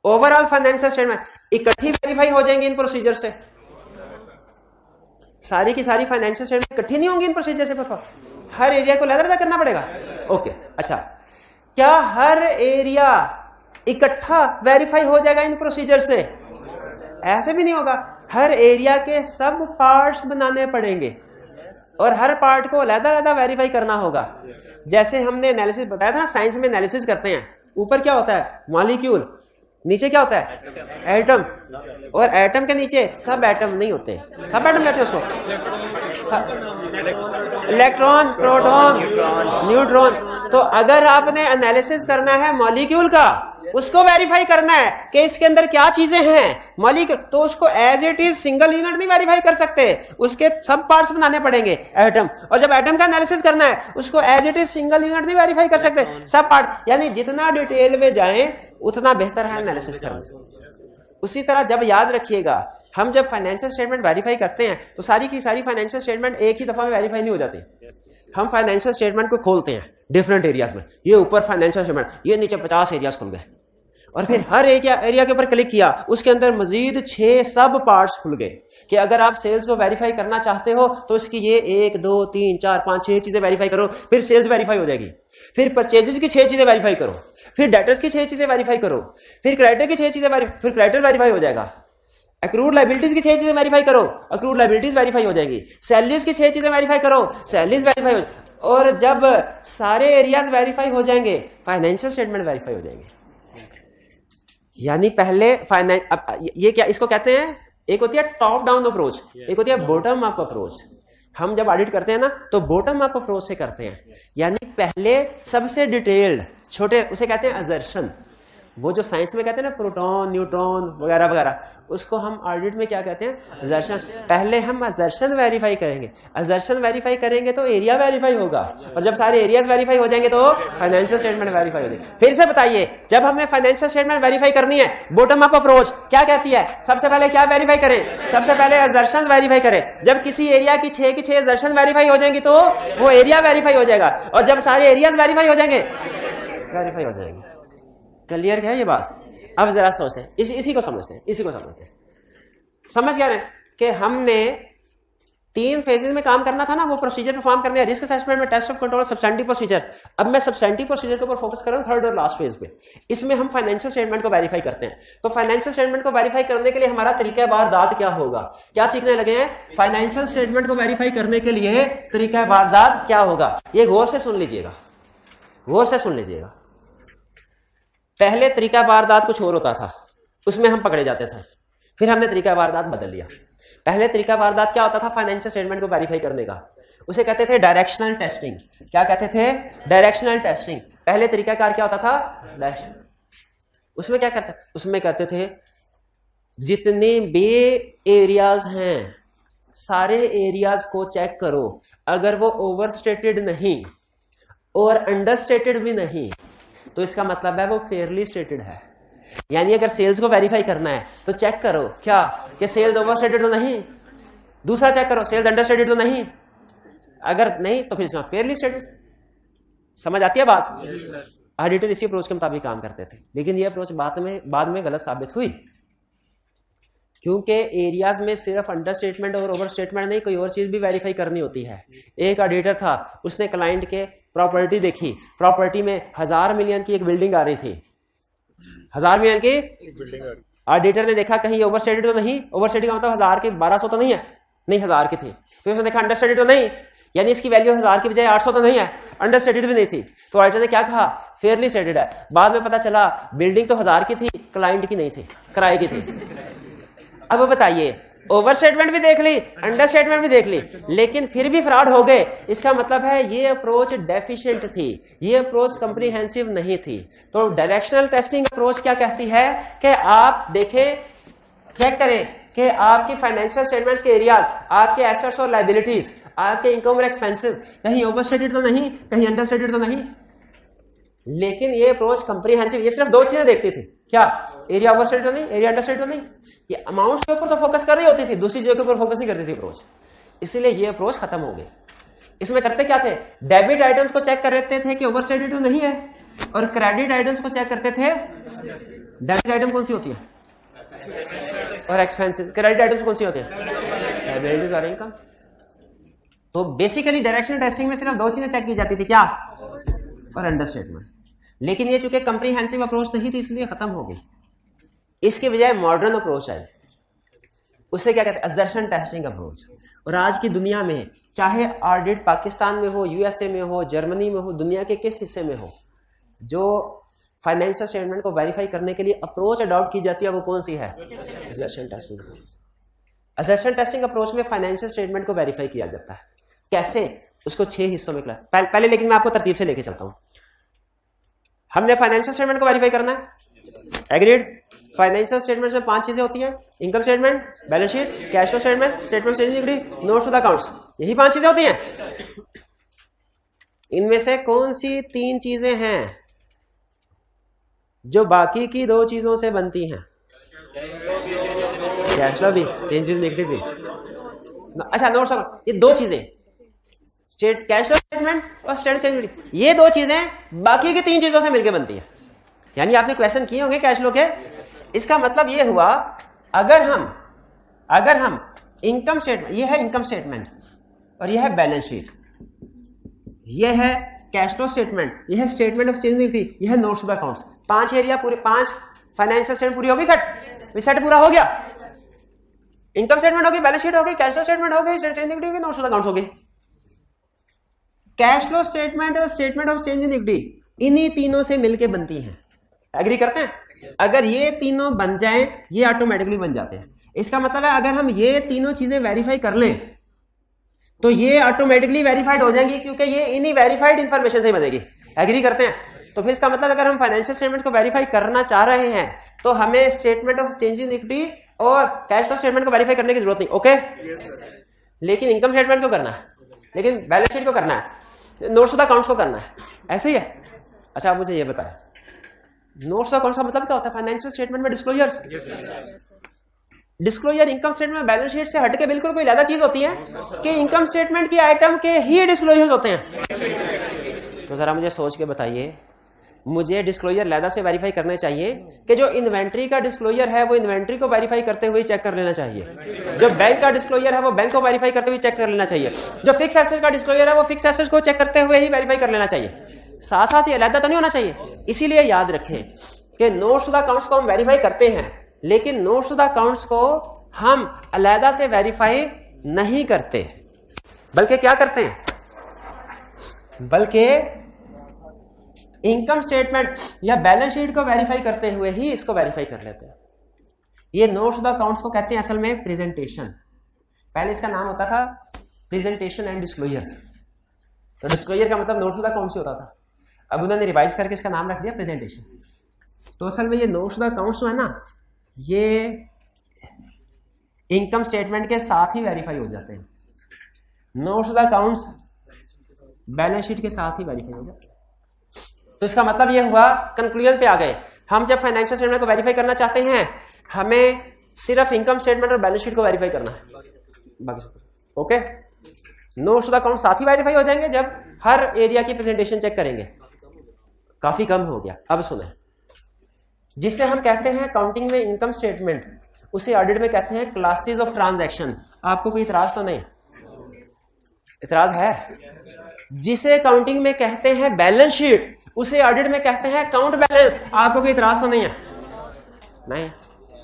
overall financial statement इकट्ठी वेरीफाई हो जाएंगी इन प्रोसीजर से? सारी की सारी फाइनेंशियल स्टेटमेंट इकट्ठी नहीं होंगी इन प्रोसीजर से परफॉर्म, हर एरिया को अलग-अलग करना पड़ेगा। ओके, अच्छा, क्या हर एरिया इकट्ठा वेरीफाई हो जाएगा इन प्रोसीजर से? ऐसे भी नहीं होगा, हर एरिया के सब पार्ट्स बनाने पड़ेंगे और हर पार्ट को अलग-अलग वेरीफाई करना होगा। जैसे हमने एनालिसिस बताया था ना, साइंस में एनालिसिस करते हैं, ऊपर क्या होता है, मॉलिक्यूल, नीचे क्या होता है, एटम, और एटम के नीचे सब एटम नहीं होते, सब एटम कहते हैं उसको, इलेक्ट्रॉन, प्रोटॉन, न्यूट्रॉन। तो अगर आपने एनालिसिस करना है मॉलिक्यूल का, उसको वेरीफाई करना है कि इसके अंदर क्या चीजें हैं मॉलिक्यूल, तो उसको as it is single unit नहीं वेरीफाई कर सकते, उसके सब पार्ट्स बनाने पड़ेंगे एटम। और जब एटम का एनालिसिस करना है उसको as it is single unit नहीं वेरीफाई कर सकते, सब पार्ट। यानी जितना डिटेल में जाएं उतना बेहतर है एनालिसिस करना। उसी तरह जब याद रखिएगा, हम जब फाइनेंशियल स्टेटमेंट वेरीफाई करते हैं तो सारी की सारी फाइनेंशियल स्टेटमेंट एक ही दफा में वेरीफाई नहीं हो जाती। हम फाइनेंशियल स्टेटमेंट को खोलते हैं डिफरेंट एरियाज में, ये ऊपर फाइनेंशियल स्टेटमेंट, ये नीचे 50 एरियाज खुल गए, और फिर हर एरिया के ऊपर क्लिक किया, उसके अंदर मजीद 6 सब पार्ट्स खुल गए कि अगर आप सेल्स को वेरीफाई करना चाहते हो तो इसकी ये 1 2 3 4 5 6 चीजें वेरीफाई करो, फिर सेल्स वेरीफाई हो जाएगी, फिर परचेजेस की 6 चीजें वेरीफाई करो, फिर डेटर्स की 6 चीजें वेरीफाई करो, फिर क्रेडिटर की 6 चीजें फिर क्रेडिटर वेरीफाई हो जाएगा, अक्रूड लायबिलिटीज की 6 चीजें वेरीफाई करो, अक्रूड लायबिलिटीज वेरीफाई हो जाएगी, सैलरीज की 6 चीजें वेरीफाई करो, सैलरीज वेरीफाई हो, और जब सारे एरियाज वेरीफाई हो जाएंगे फाइनेंशियल स्टेटमेंट वेरीफाई हो जाएंगे। यानी पहले ये क्या इसको कहते हैं, एक होती है टॉप डाउन अप्रोच, एक होती है बॉटम अप अप्रोच। हम जब ऑडिट करते हैं ना तो बॉटम अप अप्रोच से करते हैं, यानी पहले सबसे डिटेल्ड छोटे, उसे कहते हैं असर्शन। वो जो साइंस में कहते हैं ना प्रोटॉन, न्यूट्रॉन वगैरह वगैरह, उसको हम ऑडिट में क्या कहते हैं, असर्शन। पहले हम असर्शन वेरीफाई करेंगे, असर्शन वेरीफाई करेंगे तो एरिया वेरीफाई होगा, और जब सारे एरियाज वेरीफाई हो जाएंगे तो फाइनेंशियल स्टेटमेंट वेरीफाई हो जाएगी। फिर से बताइए, जब हमने फाइनेंशियल स्टेटमेंट वेरीफाई करनी है, बॉटम अप अप्रोच क्या कहती है, सबसे पहले क्या वेरीफाई करें, सबसे पहले असर्शन वेरीफाई करें। जब किसी एरिया की 6 की 6 असर्शन वेरीफाई हो जाएंगी तो वो एरिया वेरीफाई हो जाएगा, और जब सारे एरियाज वेरीफाई हो जाएंगे वेरीफाई हो जाएंगे। क्लियर क्या है ये बात? अब जरा सोचते हैं, इसी को समझते हैं, समझ क्या रहे हैं कि हमने 3 फेजेस में काम करना था ना, वो प्रोसीजर परफॉर्म करने हैं, रिस्क असेसमेंट में, test of control, substantive procedure. अब मैं सब्सटेंटिव प्रोसीजर के ऊपर फोकस कर रहा हूं, थर्ड और लास्ट फेज पे। इसमें हम फाइनेंशियल स्टेटमेंट को वेरीफाई करते हैं। तो फाइनेंशियल स्टेटमेंट को वेरीफाई करने के लिए हमारा तरीका वारदात क्या होगा, क्या सीखने लगे हैं, फाइनेंशियल स्टेटमेंट को वेरीफाई करने के लिए तरीका वारदात क्या होगा, ये गौर से सुन लीजिएगा, गौर से सुन लीजिएगा। पहले तरीका वारदात कुछ और होता था, उसमें हम पकड़े जाते थे, फिर हमने तरीका वारदात बदल लिया। पहले तरीका वारदात क्या होता था फाइनेंशियल स्टेटमेंट को वेरीफाई करने का, उसे कहते थे डायरेक्शनल टेस्टिंग। क्या कहते थे, डायरेक्शनल टेस्टिंग। पहले तरीकाकार क्या होता था, उसमें क्या करते, उसमें कहते थे जितने भी एरियाज हैं सारे एरियाज को चेक करो, अगर वो ओवर स्टेटेड नहीं और अंडर स्टेटेड भी नहीं तो इसका मतलब है वो फेयरली स्टेटेड है। यानी अगर सेल्स को वेरीफाई करना है तो चेक करो क्या कि सेल्स ओवर स्टेटेड तो नहीं, दूसरा चेक करो सेल्स अंडर स्टेटेड तो नहीं, अगर नहीं तो फिर इसमें फेयरली स्टेटेड। समझ आती है बात? ऑडिटर इसी अप्रोच के मुताबिक काम करते थे, लेकिन ये अप्रोच बाद में गलत साबित हुई, क्योंकि एरियाज में सिर्फ अंडर स्टेटमेंट और ओवर स्टेटमेंट नहीं, कोई और चीज भी वेरीफाई करनी होती है। एक ऑडिटर था, उसने क्लाइंट के प्रॉपर्टी देखी, प्रॉपर्टी में 1000 मिलियन की एक बिल्डिंग आ रही थी, 1000 मिलियन की बिल्डिंग। ऑडिटर ने देखा कहीं ओवर स्टेटेड तो नहीं, ओवर स्टेटेड का मतलब 1000 के 1200 तो नहीं है, नहीं 1000 की थी। फिर उसने देखा अंडर स्टेटेड तो नहीं, यानी इसकी वैल्यू 1000 की बजाय 800 तो नहीं है, अंडर स्टेटेड भी नहीं थी। तो ऑडिटर ने क्या कहा, फेयरली स्टेटेड है। बाद में पता चला बिल्डिंग तो 1000 की थी, क्लाइंट की नहीं थी, किराए की थी। अब बताइए, ओवर स्टेटमेंट भी देख ली, अंडर स्टेटमेंट भी देख ली, लेकिन फिर भी फ्रॉड हो गए। इसका मतलब है ये अप्रोच डेफिशिएंट थी, ये अप्रोच कंप्रीहेंसिव नहीं थी। तो डायरेक्शनल टेस्टिंग अप्रोच क्या कहती है कि आप देखें, चेक करें कि आपकी फाइनेंशियल स्टेटमेंट्स के एरियाज, आपके एसेट्स और लायबिलिटीज, आपके इनकम और एक्सपेंसेस कहीं ओवर स्टेटेड तो नहीं, कहीं अंडर स्टेटेड तो नहीं। लेकिन ये अप्रोच कंप्रीहेंसिव, ये सिर्फ 2 चीजें देखती थी, क्या एरिया ओवर स्टेटेड तो नहीं, एरिया अंडर स्टेटेड तो नहीं। ये अमाउंट के ऊपर तो फोकस कर रही होती थी, दूसरी चीजों के ऊपर फोकस नहीं करती थी अप्रोच, इसलिए ये अप्रोच खत्म हो गई। इसमें करते क्या थे, डेबिट आइटम्स को चेक कर लेते थे कि ओवर स्टेटेड तो नहीं है, और क्रेडिट आइटम्स को चेक करते थे। डेबिट आइटम कौन सी होती है और एक्सपेंसिव, क्रेडिट आइटम्स कौन सी होती है इनकम। तो बेसिकली डायरेक्शनल टेस्टिंग में सिर्फ 2 चीजें चेक की जाती थी, क्या और अंडर स्टेटमेंट। लेकिन ये चूंकि कंप्रीहेंसिव अप्रोच नहीं थी इसलिए खत्म हो गई। इसके बजाय मॉडर्न अप्रोच आई, उसे क्या कहते हैं, असर्शन टेस्टिंग अप्रोच। और आज की दुनिया में चाहे ऑडिट पाकिस्तान में हो, यूएसए में हो, जर्मनी में हो, दुनिया के किस हिस्से में हो, जो फाइनेंशियल स्टेटमेंट को वेरीफाई करने के लिए अप्रोच अडॉप्ट की जाती है वो कौन सी है, assertion testing. Assertion testing approach में फाइनेंशियल स्टेटमेंट को वेरीफाई किया जाता है। कैसे, उसको 6 हिस्सों में पहले लेकिन मैं आपको तरतीब से लेके चलता हूं। हमने फाइनेंशियल स्टेटमेंट को वेरीफाई करना है, एग्रीड। फाइनेंशियल स्टेटमेंट में 5 चीजें होती हैं, income statement, balance sheet, cash flow statement, statement of equity, notes to the accounts, यही 5 चीजें होती हैं। इनमें से कौन सी 3 चीजें हैं जो बाकी की 2 चीजों से बनती हैं, कैश फ्लो भी, चेंज इन इक्विटी भी। अच्छा, नोट्स, ये 2 चीजें, स्टेट कैश फ्लो स्टेटमेंट और स्टेटमेंट चेंज इक्विटी, ये 2 चीजें बाकी की 3 चीजों से मिलकर बनती है। यानी आपने क्वेश्चन किए होंगे कैश फ्लो के, इसका मतलब ये हुआ अगर हम इनकम स्टेटमेंट, ये है इनकम स्टेटमेंट और ये है बैलेंस शीट, ये है कैश फ्लो स्टेटमेंट, ये है statement of change in equity, ये है notes to the accounts. 5 area पूरे, 5 फाइनेंशियल स्टेटमेंट पूरी होगी, सेट पूरा हो गया। इनकम स्टेटमेंट होगी, बैलेंस शीट होगी, कैश फ्लो स्टेटमेंट होगी, स्टेटमेंट चेंज इन इक्विटी होगी, नोट्स टू द अकाउंट्स होगी। कैश फ्लो स्टेटमेंट और statement of change in equity इन्हीं तीनों से मिलकर बनती हैं। एग्री करते हैं? अगर ये तीनों बन जाएं, ये ऑटोमेटिकली बन जाते हैं। इसका मतलब है अगर हम ये तीनों चीजें वेरीफाई कर लें तो ये ऑटोमेटिकली वेरीफाइड हो जाएंगी, क्योंकि ये इन्हीं वेरीफाइड इंफॉर्मेशन से बनेगी। एग्री करते हैं? तो फिर इसका मतलब अगर हम फाइनेंशियल स्टेटमेंट को वेरीफाई करना चाह रहे हैं तो हमें statement of change in equity और कैश फ्लो स्टेटमेंट को वेरीफाई करने की जरूरत नहीं। ओके, लेकिन इनकम स्टेटमेंट को करना है, लेकिन बैलेंस शीट को करना है, नोट्स टू द अकाउंट्स को करना है, ऐसे ही है। अच्छा, आप मुझे ये बताएं, नोट्स टू द अकाउंट्स का मतलब क्या होता है? फाइनेंशियल स्टेटमेंट में डिस्क्लोजर्स। डिस्क्लोजर इनकम स्टेटमेंट में बैलेंस शीट से हटके बिल्कुल कोई ज्यादा चीज होती है कि इनकम स्टेटमेंट की आइटम के ही डिस्क्लोजर्स होते हैं। तो जरा मुझे सोच के बताइए, मुझे डिस्क्लोजर लैदा से वेरीफाई करने चाहिए कि जो इन्वेंट्री का डिस्क्लोजर है वो इन्वेंट्री को वेरीफाई करते हुए चेक कर लेना चाहिए, जो बैंक का डिस्क्लोजर है वो बैंक को वेरीफाई करते हुए चेक कर लेना चाहिए, जो फिक्स एसेट का डिस्क्लोजर है वो फिक्स एसेट को चेक करते हुए ही वेरीफाई कर लेना चाहिए, साथ साथ ही अलग तो नहीं होना चाहिए। इसीलिए याद रखें कि नोट्स टू द अकाउंट्स को हम वेरीफाई करते हैं, लेकिन नोट्स टू द अकाउंट्स को हम अलहदा से वेरीफाई नहीं करते, बल्कि क्या करते हैं, बल्कि इनकम स्टेटमेंट या बैलेंस शीट को वेरीफाई करते हुए ही इसको वेरीफाई कर लेते हैं। ये नोट्स टू द अकाउंट्स को कहते हैं असल में प्रेजेंटेशन। पहले इसका नाम होता था प्रेजेंटेशन एंड डिस्क्लोजर। तो डिस्क्लोजर का मतलब नोट टू द अकाउंट्स होता था, अब उन्होंने रिवाइज करके इसका नाम रख दिया प्रेजेंटेशन। तो असल में ये नोट्स टू द अकाउंट्स जो है ना, ये इनकम स्टेटमेंट के साथ ही वेरीफाई हो जाते हैं, notes the accounts balance sheet के साथ ही वेरीफाई हो जाते हैं। तो इसका मतलब ये हुआ, कंक्लूजन पे आ गए, हम जब फाइनेंशियल स्टेटमेंट को वेरीफाई करना चाहते हैं हमें सिर्फ इनकम स्टेटमेंट और बैलेंस शीट को वेरीफाई करना है, बाकी सब ओके। नोट्स द अकाउंट साथ ही वेरीफाई हो जाएंगे जब हर एरिया की प्रेजेंटेशन चेक करेंगे। काफी कम हो गया। अब सुने, जिसे हम कहते हैं काउंटिंग में इनकम स्टेटमेंट, उसे ऑडिट में कहते हैं क्लासेस ऑफ ट्रांजैक्शन। आपको कोई इतराज तो नहीं? इतराज है? जिसे काउंटिंग में कहते हैं बैलेंस शीट, उसे ऑडिट में कहते हैं काउंट बैलेंस। आपको कोई इतराज तो नहीं है? नहीं।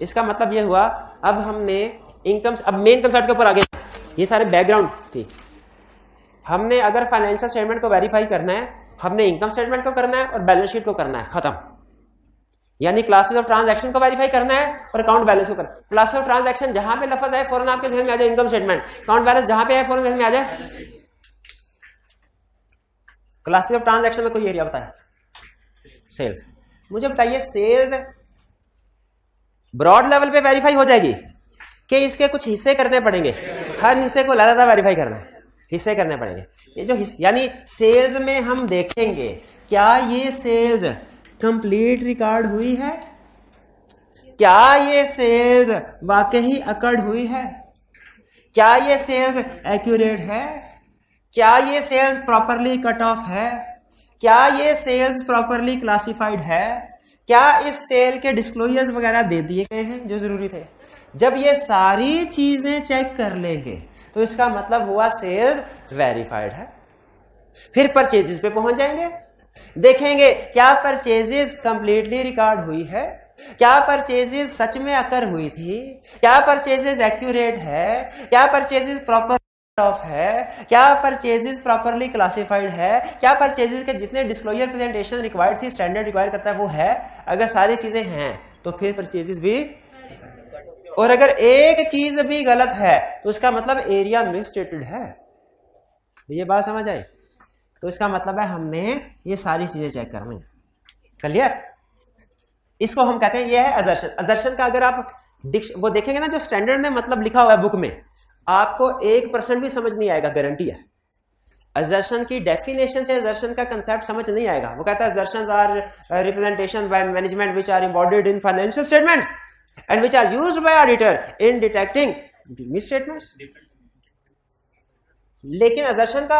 इसका मतलब यह हुआ, अब हमने इनकम, अब मेन कंसेप्ट के ऊपर आ गए, ये सारे बैकग्राउंड थी। हमने अगर फाइनेंशियल स्टेटमेंट को वेरीफाई करना है, हमने इनकम स्टेटमेंट को करना है और बैलेंस शीट को करना है, खत्म। यानी क्लासेस ऑफ ट्रांजैक्शन को वेरीफाई करना है और अकाउंट बैलेंस को करना है। क्लासेस ऑफ ट्रांजैक्शन जहां पे लफ्ज है फौरन आपके जहन में आ जाए इनकम स्टेटमेंट, अकाउंट बैलेंस जहां पे है फौरन जहन में आ जाए। क्लासेस ऑफ ट्रांजैक्शन में कोई एरिया बताया? सेल्स। मुझे बताइए, सेल्स ब्रॉड लेवल पे वेरीफाई हो जाएगी कि इसके कुछ हिस्से करने पड़ेंगे? हर हिस्से को लगातार वेरीफाई करना है, हिस्से करने पड़ेंगे। ये जो यानी सेल्स में हम देखेंगे क्या ये सेल्स कंप्लीट रिकॉर्ड हुई है, क्या ये सेल्स वाकई अकर्ड हुई है, क्या ये सेल्स एक्यूरेट है, क्या ये सेल्स प्रॉपरली कट ऑफ है, क्या ये सेल्स प्रॉपरली क्लासिफाइड है, क्या इस सेल के डिस्क्लोजर्स वगैरह दे दिए गए हैं जो जरूरी थे। जब ये सारी चीजें चेक कर लेंगे तो इसका मतलब हुआ सेल्स वेरीफाइड है। फिर परचेजेस पे पहुंच जाएंगे, देखेंगे क्या परचेजेस कंप्लीटली रिकॉर्ड हुई है, क्या परचेजेस सच में अकर हुई थी, क्या परचेजेस एक्यूरेट है, क्या परचेजेस प्रॉपर ऑफ है, क्या परचेजेस प्रॉपरली क्लासिफाइड है, क्या परचेजेस के जितने डिस्क्लोजर प्रेजेंटेशन रिक्वायर्ड थी, स्टैंडर्ड रिक्वायर करता है वो है। अगर सारी चीजें हैं तो फिर परचेजेस भी, और अगर एक चीज भी गलत है तो इसका मतलब एरिया मिसस्टेटेड है। ये बात समझ आई? तो इसका मतलब है हमने ये सारी चीजें चेक करनी है। क्लियर? इसको हम कहते हैं ये है असर्शन। असर्शन का अगर आप वो देखेंगे ना जो स्टैंडर्ड ने मतलब लिखा हुआ है बुक में, आपको 1% भी समझ नहीं आएगा, गारंटी है। असर्शन की डेफिनेशन से असर्शन का कंसेप्ट समझ नहीं आएगा। वो कहता है assertions are representation by management which are embodied in financial statements and which are used by auditor in detecting misstatements. लेकिन असर्शन का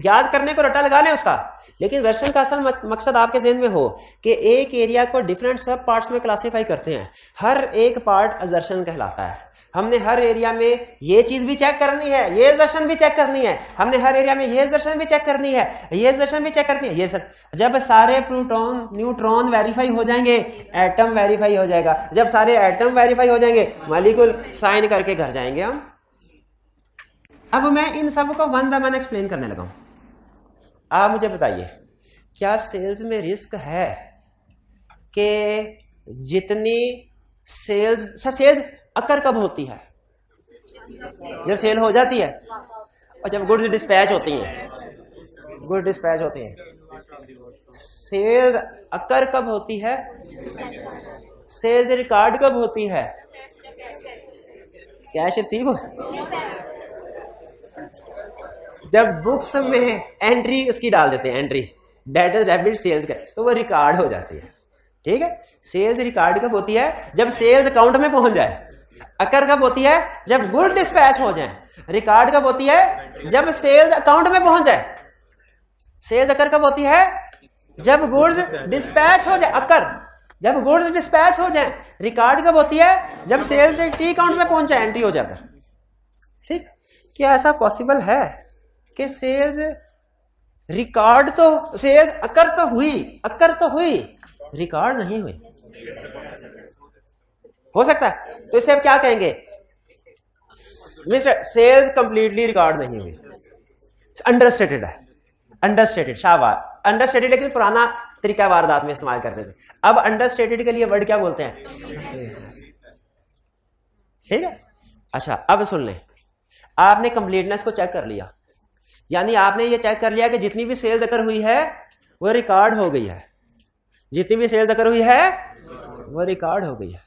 याद करने को रट्टा लगा लें उसका, लेकिन असर्शन का असल मकसद आपके ज़हन में हो कि एक एरिया को डिफरेंट सब पार्ट्स में क्लासिफाई करते हैं, हर एक पार्ट असर्शन कहलाता है। हमने हर एरिया में ये चीज भी चेक करनी है, ये असर्शन भी चेक करनी है, हमने हर एरिया में ये असर्शन भी चेक करनी है, ये असर्शन भी चेक करनी है। ये सर जब सारे प्रोटॉन न्यूट्रॉन वेरीफाई हो जाएंगे, एटम वेरीफाई हो जाएगा। जब सारे एटम वेरीफाई हो जाएंगे, मॉलिक्यूल साइन करके घर जाएंगे हम। अब मैं इन सब को वन बाय वन एक्सप्लेन करने लगा हूं। आप मुझे बताइए, क्या सेल्स में रिस्क है कि जितनी सेल्स अकर कब होती है? जब सेल हो जाती है और जब गुड्स डिस्पैच होती हैं। गुड्स डिस्पैच होती हैं। सेल्स अकर कब होती है? सेल्स रिकॉर्ड कब होती है? कैश रिसीव हो, जब बुक्स में एंट्री उसकी डाल देते हैं, एंट्री डेटर्स डेबिट सेल्स का, तो वो रिकॉर्ड हो जाती है। ठीक है? सेल्स रिकॉर्ड कब होती है? जब सेल्स अकाउंट में पहुंच जाए। अकर कब होती है? जब गुड डिस्पैच हो जाए। रिकॉर्ड कब होती है? जब सेल्स अकाउंट में पहुंच जाए। सेल्स अकर कब होती है? जब गुड्स डिस्पैच हो जाए। अकर जब गुड्स डिस्पैच हो जाए। रिकॉर्ड कब होती है? जब सेल्स टी अकाउंट में पहुंच जाए, एंट्री हो जाकर। ठीक? क्या ऐसा पॉसिबल है कि सेल्स रिकॉर्ड तो, सेल्स अकर तो हुई, रिकॉर्ड नहीं हुई? हो सकता है। तो इसे अब क्या कहेंगे? मिस्टर सेल्स कंप्लीटली रिकॉर्ड नहीं हुई, अंडरस्टेटेड है। अंडरस्टेटेड, शाबाश, अंडरस्टेटेड लेकिन पुराना तरीका वारदात में इस्तेमाल करते थे। अब अंडरस्टेटेड के लिए वर्ड क्या बोलते हैं? ठीक है? अच्छा, अब सुन लें, आपने कंप्लीटनेस को चेक कर लिया, यानी आपने ये चेक कर लिया कि जितनी भी सेल्स अकर हुई है वो रिकॉर्ड हो गई है। जितनी भी सेल्स अकर हुई है वो रिकॉर्ड हो गई है।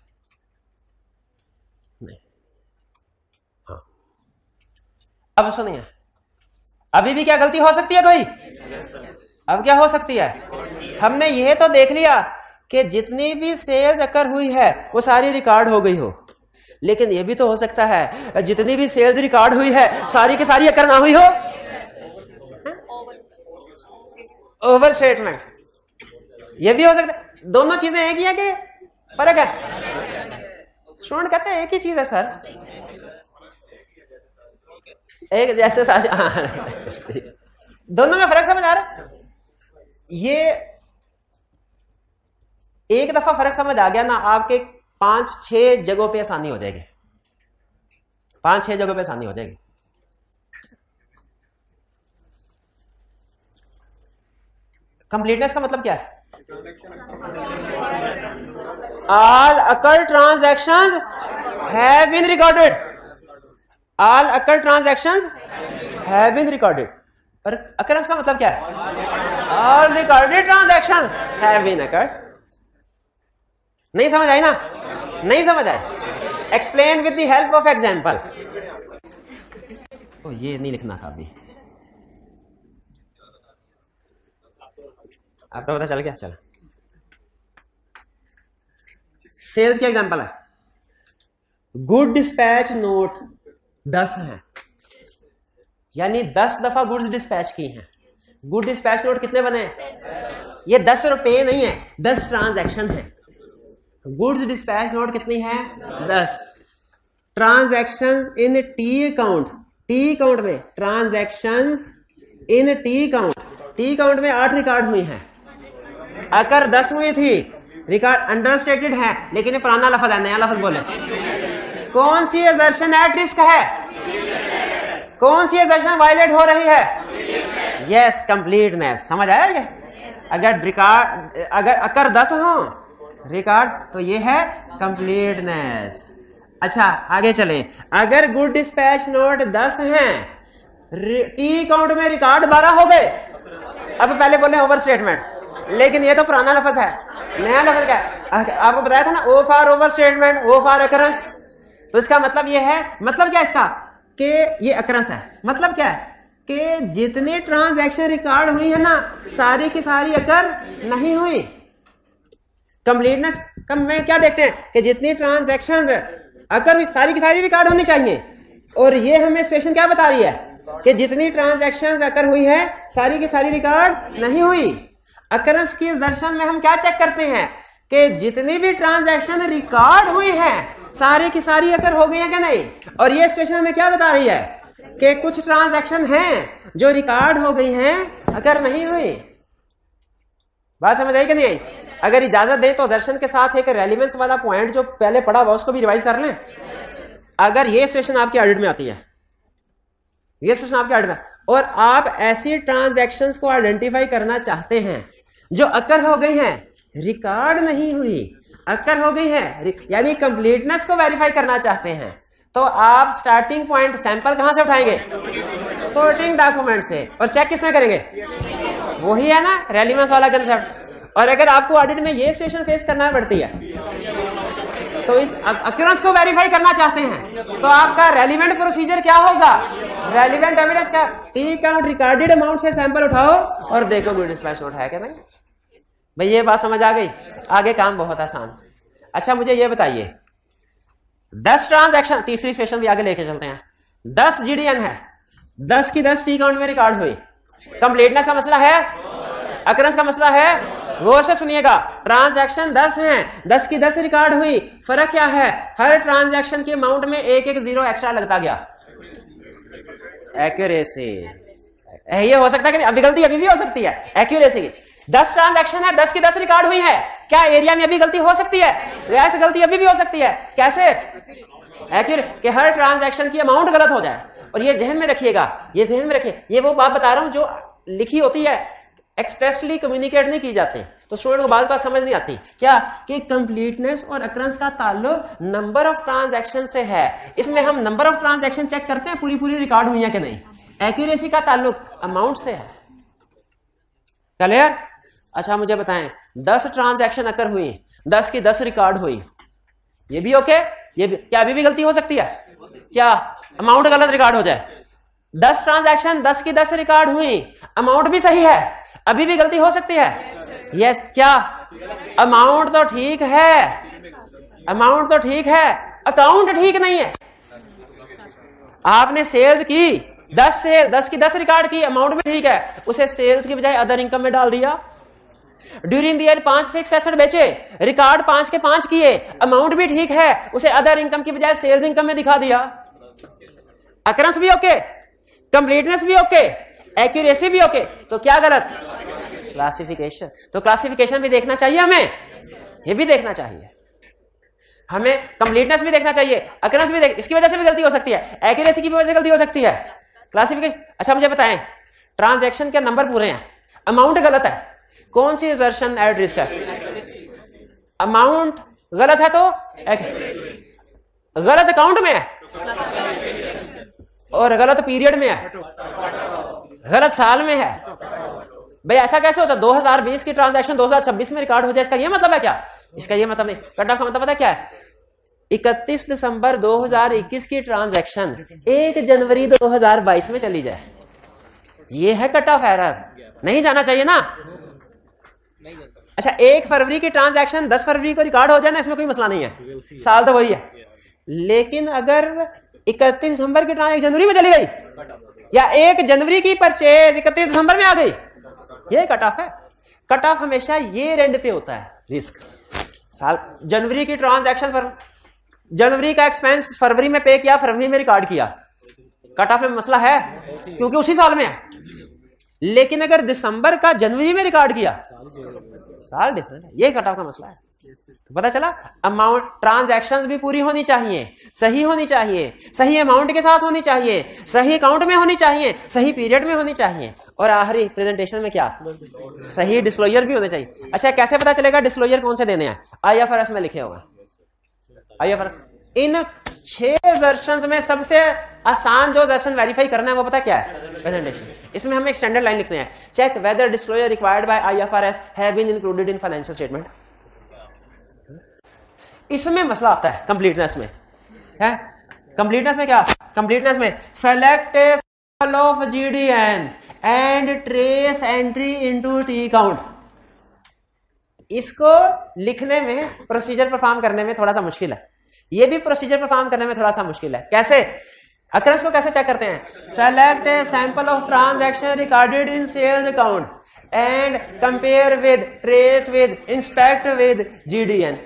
नहीं, अब सुनिए, अभी भी क्या गलती हो सकती है कोई? अब क्या हो सकती है? हमने यह तो देख लिया कि जितनी भी सेल्स अकर हुई है वो सारी रिकॉर्ड हो गई हो, लेकिन यह भी तो हो सकता है जितनी भी सेल्स रिकॉर्ड हुई है सारी की सारी अकर ना हुई हो। ओवर स्टेटमेंट, यह भी हो सकता है। दोनों चीजें एक ही है कि फर्क है? स्टूडेंट कहते हैं एक ही चीज है सर, एक जैसे दोनों में फर्क समझ आ रहा है? ये एक दफा फर्क समझ आ गया ना, आपके 5-6 जगहों पे आसानी हो जाएगी, 5-6 जगहों पे आसानी हो जाएगी। कंप्लीटनेस का मतलब क्या है? All occur transactions have been recorded, all occur transactions have been recorded. और अकरेंस का मतलब क्या है? All recorded transaction have been occurred. नहीं समझ आई ना? नहीं समझ आई? Explain with the help of example. ओ ये नहीं लिखना था अभी, अब तो पता चल गया। चला, सेल्स के एग्जांपल है, गुड डिस्पैच नोट 10 हैं, यानी 10 दफा गुड्स डिस्पैच की हैं। गुड डिस्पैच नोट कितने बने? ये 10 रुपए नहीं है, 10 ट्रांजैक्शन है। गुड्स डिस्पैच नोट कितनी है? 10। Transaction in T account, T account में ट्रांजैक्शंस इन टी अकाउंट, टी अकाउंट में 8 रिकॉर्ड हुई हैं। अगर 10 हुई थी, रिकॉर्ड अंडरस्टेटेड है, लेकिन ये पुराना लफ्ज है, नया लफ्ज बोले। कौन सी असर्शन एट रिस्क है? कौन सी असर्शन वायलेट हो रही है? Yes, completeness. समझ आया ये? अगर रिकॉर्ड, अगर अकर 10 हो रिकॉर्ड, तो ये है कंप्लीटनेस। अच्छा आगे चले, अगर गुड डिस्पैच नोट 10 हैं, टी अकाउंट में रिकॉर्ड 12 हो गए। अब पहले बोले ओवर स्टेटमेंट, लेकिन ये तो पुराना लफ्ज है, नया लफ्ज क्या है? आपको बताया था ना, O for overstatement, O for occurrence. तो इसका मतलब ये है, मतलब क्या इसका कि ये अकरेंस है। मतलब क्या है कि जितनी ट्रांजैक्शन रिकॉर्ड हुई है ना, सारी की सारी अकर नहीं हुई। कंप्लीटनेस कम में क्या देखते हैं कि जितनी ट्रांजैक्शन अकर हुई सारी की सारी रिकॉर्ड होनी चाहिए, और ये हमें सिचुएशन क्या बता रही है कि जितनी ट्रांजैक्शन अकर हुई है सारी की सारी रिकॉर्ड नहीं हुई। अकरेंस की दर्शन में हम क्या चेक करते हैं कि जितनी भी ट्रांजैक्शन रिकॉर्ड हुई है सारी की सारी अकर हो गई है कि नहीं। और ये सिचुएशन हमें क्या बता रही है कि कुछ ट्रांजैक्शन हैं जो रिकॉर्ड हो गई हैं, अकर नहीं हुई। बात समझ आई कि नहीं आई? अगर इजाजत दें तो दर्शन के साथ एक रेलिवेंस वाला पॉइंट जो पहले पढ़ा हुआ उसको भी रिवाइज कर लें। अगर ये सिचुएशन आपके ऑडिट में आती है, ये सिचुएशन आपके ऑडिट में, और आप ऐसी ट्रांजैक्शंस को आइडेंटिफाई करना चाहते हैं जो अकर हो गई हैं, रिकॉर्ड नहीं हुई, अकर हो गई है, यानी कंप्लीटनेस को वेरीफाई करना चाहते हैं, तो आप स्टार्टिंग पॉइंट सैंपल कहां से उठाएंगे? सपोर्टिंग डॉक्यूमेंट से। और चेक किसमें करेंगे? वही है ना रेलिवेंस वाला कंसेप्ट। और अगर आपको ऑडिट में ये सिचुएशन फेस करना पड़ती है, तो इस अक्यूरेंस को वेरीफाई करना चाहते हैं, तो आपका रेलिवेंट प्रोसीजर क्या होगा? रेलिवेंट एविडेंस का टी अकाउंट रिकॉर्डेड अमाउंट से सैंपल उठाओ और देखो गुड डिस्पैच नोट है क्या नहीं। भाई ये बात समझ आ गई? आगे काम बहुत आसान। अच्छा मुझे ये बताइए, 10 ट्रांजैक्शन, तीसरी सेशन भी आगे लेके चलते हैं। 10 जीडीएन है, 10 की 10 टी अकाउंट में रिकॉर्ड हुई। कंप्लीटनेस का मसला है, अकरेंस का मसला है। गौर से सुनिएगा, ट्रांजैक्शन 10 हैं, 10 की 10 रिकॉर्ड हुई। फर्क क्या है? हर ट्रांजैक्शन के अमाउंट में एक एक जीरो एक्स्ट्रा लगता गया। एक्यूरेसी, ये हो सकता है कि अभी गलती अभी भी हो सकती है। एक्यूरेसी, 10 ट्रांजैक्शन है, 10 की 10 रिकॉर्ड हुई है, क्या एरिया में अभी गलती हो सकती है? ऐसी गलती अभी भी हो सकती है। कैसे? एक्यूरेट कि हर ट्रांजैक्शन की अमाउंट गलत हो जाए। और ये जहन में रखिएगा, ये जहन में रखिए, ये वो बात बता रहा हूं जो लिखी होती है, एक्सप्रेसली कम्युनिकेट नहीं की जाती, तो स्टूडेंट को बात का समझ नहीं आती। क्या कि कंप्लीटनेस और अकरेंस का ताल्लुक नंबर ऑफ ट्रांजैक्शन से है। इसमें हम नंबर ऑफ ट्रांजैक्शन चेक करते हैं पूरी पूरी रिकॉर्ड हुई है कि नहीं। एक्यूरेसी का ताल्लुक अमाउंट से है। क्लियर? अच्छा मुझे बताएं, 10 ट्रांजैक्शन अकर हुई, 10 की 10 रिकॉर्ड हुई, ये भी ओके? ये भी क्या अभी भी गलती हो सकती है? क्या अमाउंट गलत रिकॉर्ड हो जाए? 10 ट्रांजैक्शन 10 की 10 रिकॉर्ड हुई, अमाउंट भी सही है, अभी भी गलती हो सकती है। यस क्या? अमाउंट तो ठीक है, अमाउंट तो ठीक है, अकाउंट ठीक नहीं है। आपने सेल्स की 10 की 10 रिकॉर्ड की, अमाउंट भी ठीक है, उसे सेल्स की बजाय अदर इनकम में डाल दिया। During the year 5 fix asset बेचे, रिकॉर्ड 5 के 5 किए, अमाउंट भी ठीक है, उसे अदर इनकम की बजाय सेल्स इनकम में दिखा दिया। अकरेंस भी ओके, कंप्लीटनेस भी ओके, एक्यूरेसी भी ओके, तो क्या गलत? क्लासिफिकेशन। तो क्लासिफिकेशन भी देखना चाहिए हमें, ये भी देखना चाहिए हमें, कंप्लीटनेस भी देखना चाहिए, अकरेंस भी देख, इसकी वजह से भी गलती हो सकती है, एक्यूरेसी की वजह से गलती हो सकती है, क्लासिफिकेशन। अच्छा मुझे बताएं, ट्रांजैक्शन के नंबर पूरे हैं, अमाउंट गलत है, कौन सी असर्शन एट रिस्क है? अमाउंट गलत है तो गलत अकाउंट में है, और गलत पीरियड में है, गलत साल में है। भाई ऐसा कैसे हो सकता? 2020 की ट्रांजैक्शन 2026 में रिकॉर्ड हो जाए, इसका ये मतलब है क्या? इसका ये मतलब नहीं। कट ऑफ का मतलब पता है क्या है? 31 दिसंबर 2021 की ट्रांजैक्शन 1 जनवरी 2022 में चली जाए, ये है कट ऑफ एरर, नहीं जाना चाहिए ना। अच्छा 1 फरवरी की ट्रांजैक्शन 10 फरवरी को रिकॉर्ड हो जाए ना, इसमें कोई मसला नहीं है, साल तो वही है। लेकिन अगर 31 दिसंबर की ट्रांजैक्शन जनवरी में चली गई, या 1 जनवरी की परचेज 31 दिसंबर में आ गई, ये कट ऑफ है। कट ऑफ हमेशा ये रेंड पे होता है रिस्क। साल जनवरी की ट्रांजैक्शन पर जनवरी का एक्सपेंस फरवरी में पे किया, फरवरी में रिकॉर्ड किया, कट ऑफ में मसला है क्योंकि उसी साल में है। लेकिन अगर दिसंबर का जनवरी में रिकॉर्ड किया, साल डिफरेंट है, ये कट ऑफ का मसला है। तो पता चला अमाउंट, ट्रांजैक्शंस भी पूरी होनी चाहिए, सही होनी चाहिए, सही अमाउंट के साथ होनी चाहिए, सही अकाउंट में होनी चाहिए, सही पीरियड में होनी चाहिए, और आखिरी प्रेजेंटेशन में क्या? सही डिस्क्लोजर भी होने चाहिए। अच्छा कैसे पता चलेगा डिस्क्लोजर कौन से देने हैं? IFRS में लिखे होगा। IFRS इन 6 असर्शंस में सबसे आसान जो असर्शन वेरीफाई करना है वो पता क्या है? प्रेजेंटेशन। इसमें हमें एक स्टैंडर्ड लाइन लिखते हैं, check whether disclosure required by IFRS have been included in financial statement. इसमें मसला आता है कंप्लीटनेस में, है कंप्लीटनेस में क्या? कंप्लीटनेस में select a sample of GDN and trace entry into T count. इसको लिखने में, प्रोसीजर परफॉर्म करने में थोड़ा सा मुश्किल है, ये भी प्रोसीजर परफॉर्म करने में थोड़ा सा मुश्किल है। कैसे? अकरेंस को कैसे चेक करते हैं? Select a sample of transaction recorded in sales account and compare with, trace with, inspect with GDN।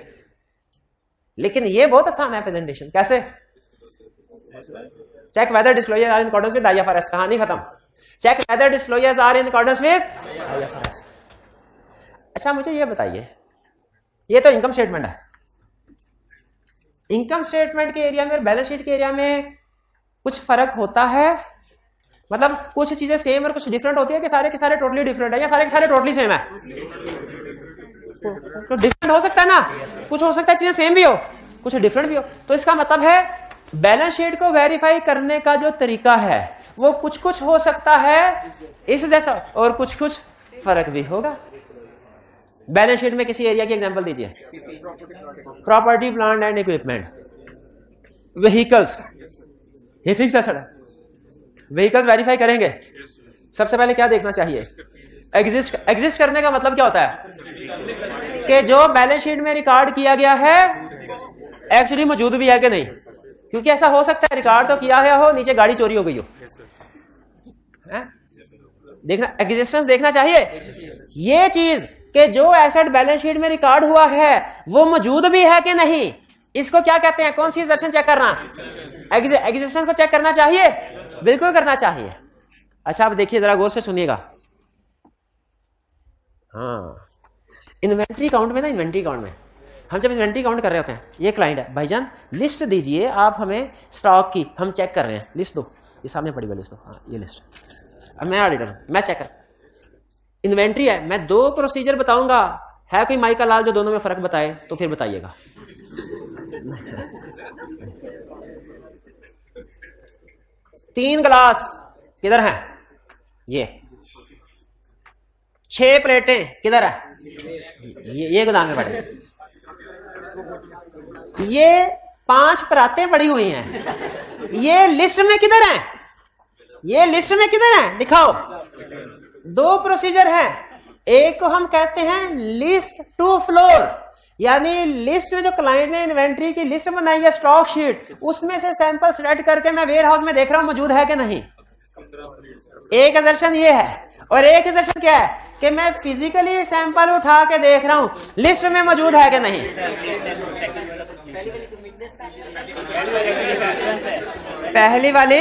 लेकिन ये बहुत आसान है प्रेजेंटेशन। कैसे? Check whether disclosure are in accordance with IFRS, कहानी खत्म। Check whether disclosures are in accordance with IFRS। अच्छा मुझे ये बताइए, ये तो इनकम स्टेटमेंट है, इनकम स्टेटमेंट के एरिया में और बैलेंस शीट के एरिया में कुछ फर्क होता है? मतलब कुछ चीजें सेम और कुछ डिफरेंट होती है कि सारे के सारे टोटली डिफरेंट है, या सारे के सारे टोटली सेम है? तो डिफरेंट हो सकता है ना, कुछ हो सकता है चीजें सेम भी हो, कुछ डिफरेंट भी हो। तो इसका मतलब है बैलेंस शीट को वेरीफाई करने का जो तरीका है वो कुछ कुछ हो सकता है इस जैसा, और कुछ कुछ फर्क भी होगा। बैलेंस शीट में किसी एरिया की एग्जांपल दीजिए। Property, plant and equipment, vehicles, ये फिक्स एसेट है। व्हीकल्स वेरीफाई करेंगे, सबसे पहले क्या देखना चाहिए? एग्जिस्ट करने का मतलब क्या होता है? कि जो बैलेंस शीट में रिकॉर्ड किया गया है एक्चुअली मौजूद भी है कि नहीं। क्योंकि ऐसा हो सकता है रिकॉर्ड तो किया गया हो, नीचे गाड़ी चोरी हो गई हो, देखना, एग्जिस्टेंस देखना चाहिए। ये चीज कि जो एसेट बैलेंस शीट में रिकॉर्ड हुआ है वो मौजूद भी है कि नहीं, इसको क्या कहते हैं? कौन सी असर्शन चेक करना? एग्जिस्टेंस को चेक करना चाहिए, बिल्कुल करना चाहिए। अच्छा आप देखिए जरा गौर से सुनिएगा। हाँ इन्वेंट्री काउंट में ना, इन्वेंट्री काउंट में हम जब इन्वेंट्री काउंट कर रहे होते हैं, ये क्लाइंट है, भाईजान लिस्ट दीजिए आप हमें स्टॉक की, हम चेक कर रहे हैं, लिस्ट दो, ये सामने पड़ी हुई लिस्ट दो। हाँ ये लिस्ट, अब मैं ऑडिटर हूं, मैं चेक कर, इन्वेंट्री है, मैं 2 प्रोसीजर बताऊंगा, है कोई माई का लाल जो दोनों में फर्क बताए तो फिर बताइएगा। 3 गिलास किधर हैं? ये 6 प्लेटें किधर है? ये गोदाम में पड़े। ये 5 परातें पड़ी हुई हैं, ये लिस्ट में किधर हैं? ये लिस्ट में किधर है दिखाओ। दो प्रोसीजर हैं, एक को हम कहते हैं लिस्ट टू फ्लोर, यानी लिस्ट में जो क्लाइंट ने इन्वेंट्री की लिस्ट बनाई है स्टॉक शीट, उसमें से सैंपल सिलेक्ट करके मैं वेयर हाउस में देख रहा हूं मौजूद है कि नहीं। एक असर्शन ये है, और एक असर्शन क्या है कि मैं फिजिकली सैंपल उठा के देख रहा हूं लिस्ट में मौजूद है कि नहीं। पहली वाली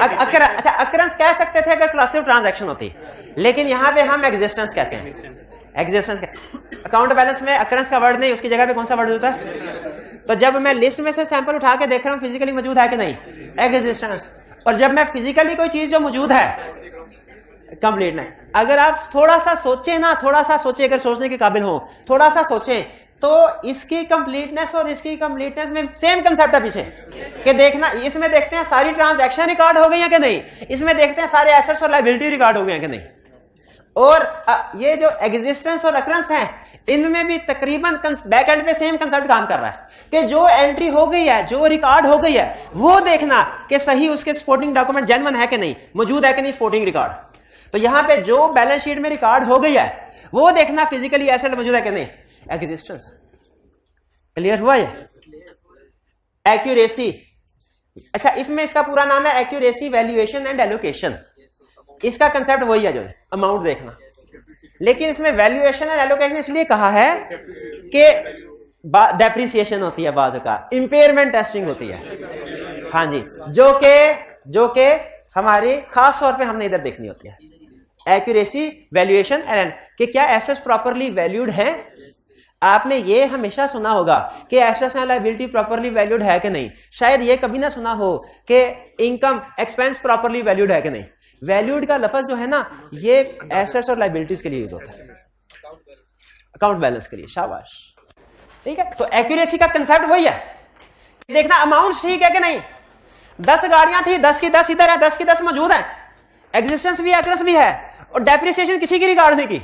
अच्छा अकरेंस कह सकते थे अगर क्लासिक ट्रांजैक्शन होती, लेकिन यहां पे हम एग्जिस्टेंस कहते हैं। एग्जिस्टेंस अकाउंट बैलेंस में अकरेंस का वर्ड नहीं, उसकी जगह पे कौन सा वर्ड होता है। तो जब मैं लिस्ट में से सैंपल उठा के देख रहा हूं फिजिकली मौजूद है कि नहीं, एग्जिस्टेंस। और जब मैं फिजिकली कोई चीज जो मौजूद है, कंप्लीट नहीं। अगर आप थोड़ा सा सोचें ना, थोड़ा सा सोचें, अगर सोचने के काबिल हो, थोड़ा सा सोचें, तो इसकी कंप्लीटनेस और इसकी कंप्लीटनेस में सेम कंसेप्ट है पीछे कि देखना, इसमें देखते हैं सारी ट्रांजैक्शन रिकॉर्ड हो गई है कि नहीं, इसमें देखते हैं सारे एसेट्स और लायबिलिटी रिकॉर्ड हो गए हैं कि नहीं। और ये जो एग्जिस्टेंस और अकरेंस है, इनमें भी तकरीबन बैक एंड पे सेम कंसेप्ट काम कर रहा है कि जो एंट्री हो गई है, जो रिकॉर्ड हो गई है, वो देखना कि सही उसके सपोर्टिंग डॉक्यूमेंट जेन्युइन है कि नहीं, मौजूद है कि नहीं सपोर्टिंग रिकॉर्ड। तो यहां पे जो बैलेंस शीट में रिकॉर्ड हो गई है वो देखना फिजिकली एसेट मौजूद है कि नहीं, एग्जिस्टेंस। क्लियर हुआ ये। एक्यूरेसी, अच्छा इसमें इसका पूरा नाम है एक्यूरेसी वैल्यूएशन एंड एलोकेशन। इसका कंसेप्ट वही है जो है अमाउंट देखना, लेकिन इसमें वैल्यूएशन एंड एलोकेशन इसलिए कहा है कि डेप्रिसिएशन होती है, बाजू का इंपेयरमेंट टेस्टिंग होती है। हाँ जी, जो के हमारी खास तौर पे हमने इधर देखनी होती है। एक्यूरेसी वैल्यूएशन एंड कि क्या एसेट्स प्रॉपर्ली वैल्यूड हैं। आपने ये हमेशा सुना होगा कि assets and liability properly valued है कि नहीं, शायद ये कभी ना सुना हो कि इनकम एक्सपेंस प्रॉपर्ली वैल्यूड है कि नहीं। वैल्यूड का लफ्ज जो है ना, ये एसेट्स और लायबिलिटीज के लिए यूज होता है, अकाउंट बैलेंस के लिए। शाबाश, ठीक है। तो एक्यूरेसी का कंसेप्ट वही है, देखना अमाउंट ठीक है कि नहीं। 10 गाड़ियां थी, 10 की 10 इधर है, 10 की 10 मौजूद है, एग्जिस्टेंस भी एक्यूरेंस भी है, और डेप्रिसिएशन किसी की रिकॉर्ड नहीं की।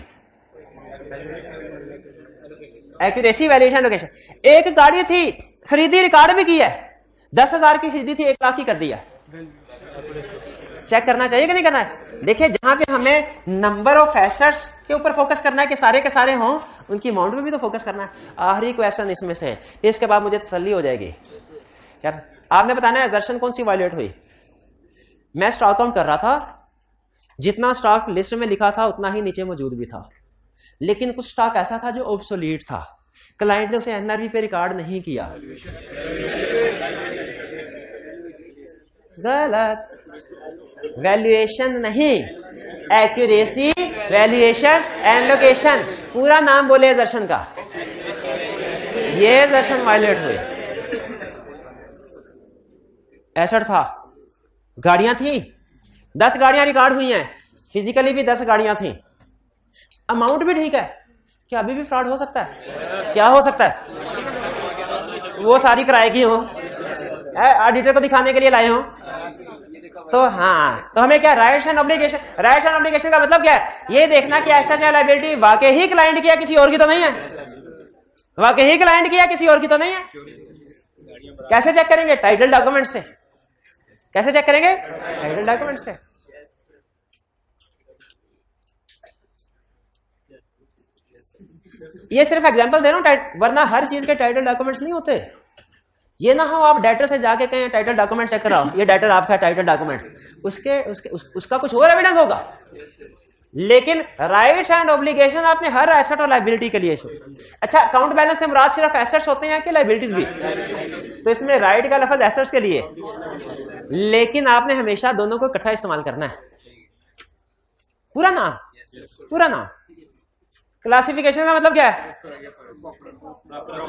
Accuracy valuation location. एक गाड़ी थी खरीदी, रिकॉर्ड भी की है, 10,000 की खरीदी थी, 1 लाख की कर दिया। चेक करना चाहिए कि नहीं करना है। देखिए जहां पे हमें नंबर ऑफ एसेट्स के ऊपर फोकस करना है कि सारे के सारे हों, उनकी अमाउंट में भी तो फोकस करना है। आखिरी क्वेश्चन इसमें से, इसके बाद मुझे तसल्ली हो जाएगी। यार आपने बताना है असर्शन कौन सी वायलेट हुई। मैं स्टॉक काउंट कर रहा था, जितना स्टॉक लिस्ट में लिखा था उतना ही नीचे मौजूद भी था, लेकिन कुछ स्टॉक ऐसा था जो ऑब्सोलीट था, क्लाइंट ने उसे एनआरवी पे रिकॉर्ड नहीं किया। गलत, वैल्यूएशन नहीं, एक्यूरेसी वैल्यूएशन एंड लोकेशन। पूरा नाम बोले असर्शन का, ये असर्शन वायलेट हुई। एसेट था, गाड़ियां थी, 10 गाड़ियां रिकॉर्ड हुई हैं, फिजिकली भी 10 गाड़ियां थी, अमाउंट भी ठीक है। क्या अभी भी फ्रॉड हो सकता है? क्या हो सकता है? वो सारी किराए की हो, ऑडिटर को दिखाने के लिए लाए हो। तो हाँ, तो हमें क्या rights and obligation, rights and obligation का मतलब क्या है, ये देखना कि एसेट या लायबिलिटी वाकई ही क्लाइंट की है, किसी और की तो नहीं है। वाकई ही क्लाइंट की है, किसी और की तो नहीं है। कैसे चेक करेंगे? टाइटल डॉक्यूमेंट से। कैसे चेक करेंगे? टाइटल डॉक्यूमेंट से। ये सिर्फ एग्जांपल दे रहा हूं, वरना हर चीज के टाइटल डॉक्यूमेंट्स नहीं होते। ये ना हो आप डेटर से जाके कहें टाइटल डॉक्यूमेंट चेक कराओ, ये डेटर आपका टाइटल डॉक्यूमेंट, उसका कुछ और एविडेंस होगा, लेकिन राइट्स एंड ऑब्लिगेशन आपने हर एसेट और लायबिलिटी के लिए। अच्छा, अकाउंट बैलेंस से मुराद सिर्फ एसेट्स होते हैं कि लायबिलिटीज भी? तो इसमें राइट का लफ्ज एसेट्स के लिए, लेकिन आपने हमेशा दोनों को इकट्ठा इस्तेमाल करना है। पूरा नाम, पूरा नाम। क्लासिफिकेशन का मतलब क्या है?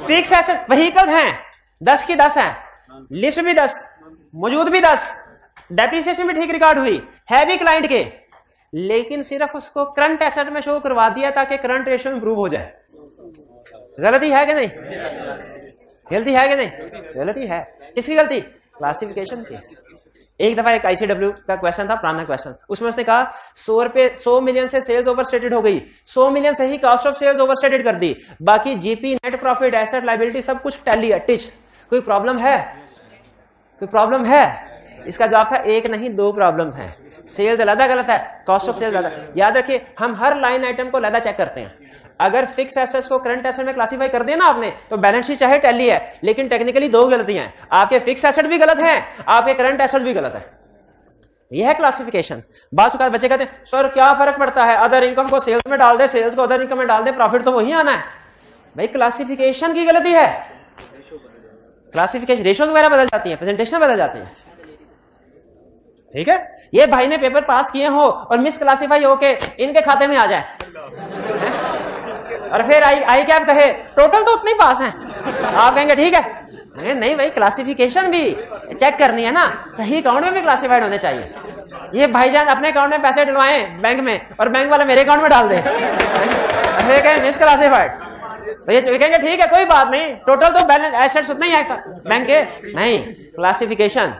फिक्स एसेट व्हीकल्स हैं, 10 की 10 हैं, लिस्ट भी 10, मौजूद भी 10, डेप्रिसिएशन भी ठीक रिकॉर्ड हुई है भी क्लाइंट के, लेकिन सिर्फ उसको करंट एसेट में शो करवा दिया ताकि करंट रेशियो इंप्रूव हो जाए। गलती है कि नहीं? गलती है कि नहीं? गलती है। किसकी गलती? क्लासिफिकेशन की। एक दफा एक आईसीडब्ल्यू का क्वेश्चन था, पुराना क्वेश्चन, उसमें उसने कहा 100 मिलियन से सेल्स ओवर स्टेटेड हो गई, 100 मिलियन से ही cost of sales overstated कर दी, बाकी GP, net profit, asset, liability सब कुछ टैली है, टिच। कोई प्रॉब्लम है? कोई प्रॉब्लम है? इसका जवाब था एक नहीं दो प्रॉब्लम्स हैं। सेल्स अलग गलत है, कॉस्ट ऑफ सेल्स अलग। याद रखिए हम हर लाइन आइटम को अलग चेक करते हैं। अगर फिक्स एसेट्स को करंट एसेट में क्लासिफाई कर दिया ना आपने, तो बैलेंस शीट चाहे टैली है, लेकिन टेक्निकली दो गलतियां हैं, आपके फिक्स एसेट भी गलत हैं, आपके करंट एसेट भी गलत है। यह है क्लासिफिकेशन। बात का बच्चे कहते हैं सर क्या फर्क पड़ता है, अदर इनकम को सेल्स में डाल दे, सेल्स को अदर इनकम में डाल दे, प्रॉफिट तो वही आना है। भाई क्लासिफिकेशन की गलती है, क्लासिफिकेशन रेशोज वगैरह बदल जाती है, प्रेजेंटेशन बदल जाती है। ठीक है, ये भाई ने पेपर पास किए हो और मिस क्लासिफाई होके इनके खाते में आ जाए और फिर आई कैप कहे टोटल तो उतने ही पास हैं, आप कहेंगे ठीक है। नहीं भाई, क्लासिफिकेशन भी चेक करनी है ना, सही अकाउंट में भी क्लासिफाइड होने चाहिए। ये भाईजान अपने अकाउंट में पैसे डलवाए बैंक में और बैंक वाला मेरे अकाउंट में डाल दे, फिर कहें मिस क्लासिफाइड, तो ये कहेंगे ठीक है कोई बात नहीं, टोटल तो बैलेंस एसेट्स उतना ही है बैंक के। नहीं, क्लासिफिकेशन।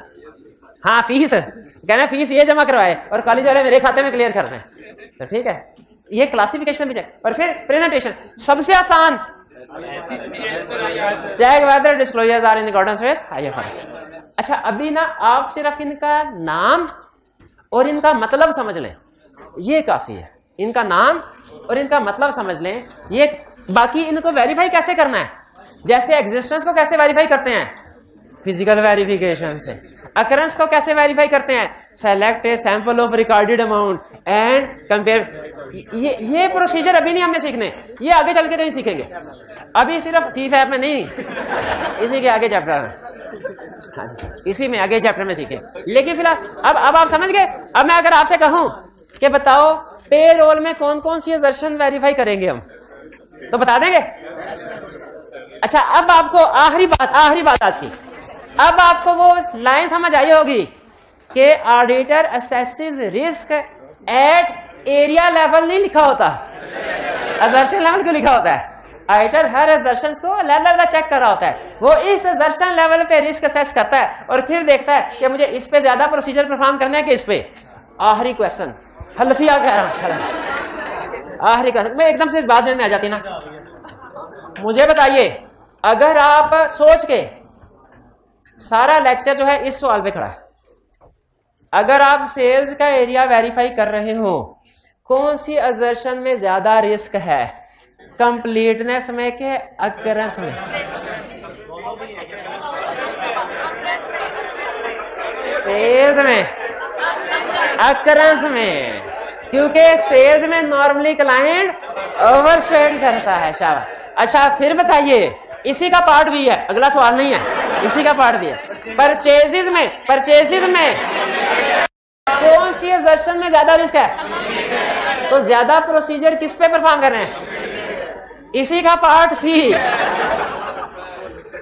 हाँ फीस, कहना फीस ये जमा करवाए और कॉलेज वाले मेरे खाते में क्लियर कर रहे हैं, तो ठीक है, ये क्लासिफिकेशन भी चेक। और फिर प्रेजेंटेशन सबसे आसान, check whether disclosures are in accordance with IFRS. अच्छा अभी ना आप सिर्फ इनका नाम और इनका मतलब समझ लें, ये काफी है। इनका नाम और इनका मतलब समझ लें, ये बाकी इनको वेरीफाई कैसे करना है, जैसे एग्जिस्टेंस को कैसे वेरीफाई करते हैं, फिजिकल वेरिफिकेशन से। अकरेंस को कैसे वेरीफाई करते हैं, select a sample of recorded amount and compare. ये प्रोसीजर अभी नहीं हमें सीखने, ये आगे चल के कहीं सीखेंगे, अभी सिर्फ सीफैप में नहीं, इसी के आगे चैप्टर में, इसी में आगे चैप्टर में सीखें। लेकिन फिलहाल अब आप समझ गए। अब मैं अगर आपसे कहूं कि बताओ पे रोल में कौन कौन सी दर्शन वेरीफाई करेंगे हम, तो बता देंगे। अच्छा अब आपको आखिरी बात आज की, अब आपको वो लाइन समझ आई होगी कि auditor assesses risk at area level नहीं लिखा होता, असर्शन लेवल क्यों लिखा होता है। ऑडिटर हर असर्शन को लेवल चेक कर रहा होता है, वो इस असर्शन लेवल पे रिस्क असेस करता है और फिर देखता है कि मुझे इस पे ज्यादा प्रोसीजर परफॉर्म करना है कि इस पे। आखिरी क्वेश्चन हल्फिया कह रहा हूं, आखिरी क्वेश्चन में एकदम से बात में आ जाती ना। मुझे बताइए, अगर आप सोच के सारा लेक्चर जो है इस सवाल पे खड़ा है, अगर आप सेल्स का एरिया वेरीफाई कर रहे हो, कौन सी असर्शन में ज्यादा रिस्क है, कंप्लीटनेस में के अकरेंस में? सेल्स में, अकरेंस में, क्योंकि सेल्स में नॉर्मली क्लाइंट ओवरशेड करता है। शाबाश। अच्छा फिर बताइए, इसी का पार्ट भी है, अगला सवाल नहीं है, इसी का पार्ट भी है। परचेजेस में कौन सी असर्शन में ज्यादा रिस्क है, तो ज्यादा प्रोसीजर किस पे परफॉर्म कर रहे हैं, इसी का पार्ट सी।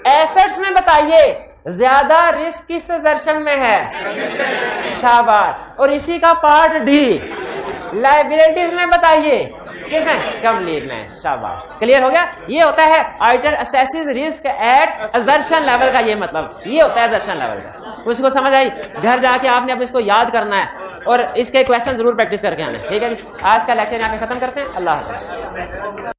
एसेट्स में बताइए ज्यादा रिस्क किस असर्शन में है, शाबाश, और इसी का पार्ट डी। लायबिलिटीज में बताइए किस है, कंप्लीटनेस, शाबाश। क्लियर हो गया। ये होता है auditor assesses risk at assertion level का, ये मतलब ये होता है असर्शन लेवल का। उसको समझ आई, घर जाके आपने अब इसको याद करना है और इसके क्वेश्चन जरूर प्रैक्टिस करके आना है। ठीक है जी, आज का लेक्चर यहाँ पे खत्म करते हैं। अल्लाह हाफ़िज़।